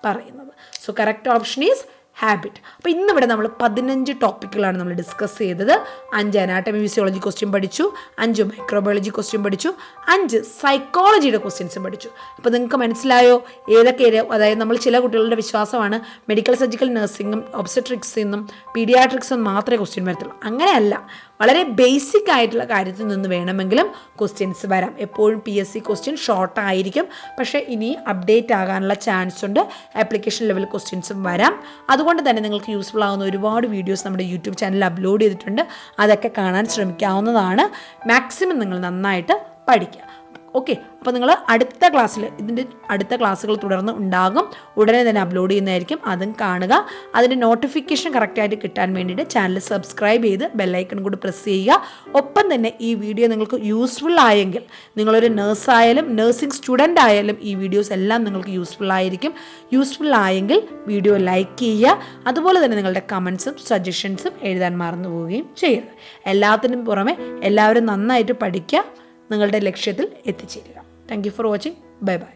പറയുന്നത്. So correct option is habit. അപ്പോൾ ഇന്നിവിടെ നമ്മൾ 15 ടോപ്പിക്കുകളാണ് നമ്മൾ ഡിസ്കസ് ചെയ്തത്. 5 അനാട്ടമി ഫിസിയോളജി ക്വസ്റ്റ്യൻ പഠിച്ചു, 5 മൈക്രോബയോളജി ക്വസ്റ്റ്യൻ പഠിച്ചു, 5 സൈക്കോളജിയുടെ ക്വസ്റ്റ്യൻസും പഠിച്ചു. അപ്പോൾ നിങ്ങൾക്ക് മനസ്സിലായോ ഏതൊക്കെ അതായത് നമ്മൾ ചില കുട്ടികളുടെ വിശ്വാസമാണ് മെഡിക്കൽ സർജിക്കൽ നഴ്സിംഗും ഒബ്സ്റ്റട്രിക്സിൽ നിന്നും പീഡിയാട്രിക്സും മാത്രമേ ക്വസ്റ്റ്യൻ വരത്തുള്ളൂ. അങ്ങനെയല്ല, വളരെ ബേസിക് ആയിട്ടുള്ള കാര്യത്തിൽ നിന്ന് വേണമെങ്കിലും ക്വസ്റ്റ്യൻസ് വരാം. എപ്പോഴും PSC ക്വസ്റ്റ്യൻ ഷോർട്ട് ആയിരിക്കും, പക്ഷേ ഇനി അപ്ഡേറ്റ് ആകാനുള്ള ചാൻസ് ഉണ്ട്. ആപ്ലിക്കേഷൻ ലെവൽ ക്വസ്റ്റ്യൻസും വരാം. അതുകൊണ്ട് തന്നെ നിങ്ങൾക്ക് യൂസ്ഫുൾ ആകുന്ന ഒരുപാട് വീഡിയോസ് നമ്മുടെ യൂട്യൂബ് ചാനലിൽ അപ്ലോഡ് ചെയ്തിട്ടുണ്ട്. അതൊക്കെ കാണാൻ ശ്രമിക്കാവുന്നതാണ്. മാക്സിമം നിങ്ങൾ നന്നായിട്ട് പഠിക്കുക. ഓക്കെ, അപ്പോൾ നിങ്ങൾ അടുത്ത ക്ലാസ്സിൽ ഇതിൻ്റെ അടുത്ത ക്ലാസ്സുകൾ തുടർന്ന് ഉണ്ടാകും. ഉടനെ തന്നെ അപ്ലോഡ് ചെയ്യുന്നതായിരിക്കും. അതും കാണുക. അതിൻ്റെ നോട്ടിഫിക്കേഷൻ കറക്റ്റായിട്ട് കിട്ടാൻ വേണ്ടിയിട്ട് ചാനൽ സബ്സ്ക്രൈബ് ചെയ്ത് ബെല്ലൈക്കൺ കൂടി പ്രസ് ചെയ്യുക. ഒപ്പം തന്നെ ഈ വീഡിയോ നിങ്ങൾക്ക് യൂസ്ഫുൾ ആയെങ്കിൽ, നിങ്ങളൊരു നഴ്സായാലും നഴ്സിംഗ് സ്റ്റുഡൻ്റ് ആയാലും ഈ വീഡിയോസ് എല്ലാം നിങ്ങൾക്ക് യൂസ്ഫുൾ ആയിരിക്കും. യൂസ്ഫുൾ ആയെങ്കിൽ വീഡിയോ ലൈക്ക് ചെയ്യുക. അതുപോലെ തന്നെ നിങ്ങളുടെ കമൻസും സജഷൻസും എഴുതാൻ മറന്നു പോവുകയും ചെയ്യരുത്. എല്ലാത്തിനും പുറമെ എല്ലാവരും നന്നായിട്ട് പഠിക്കുക, നിങ്ങളുടെ ലക്ഷ്യത്തിൽ എത്തിച്ചേരുക. Thank you for watching. Bye bye.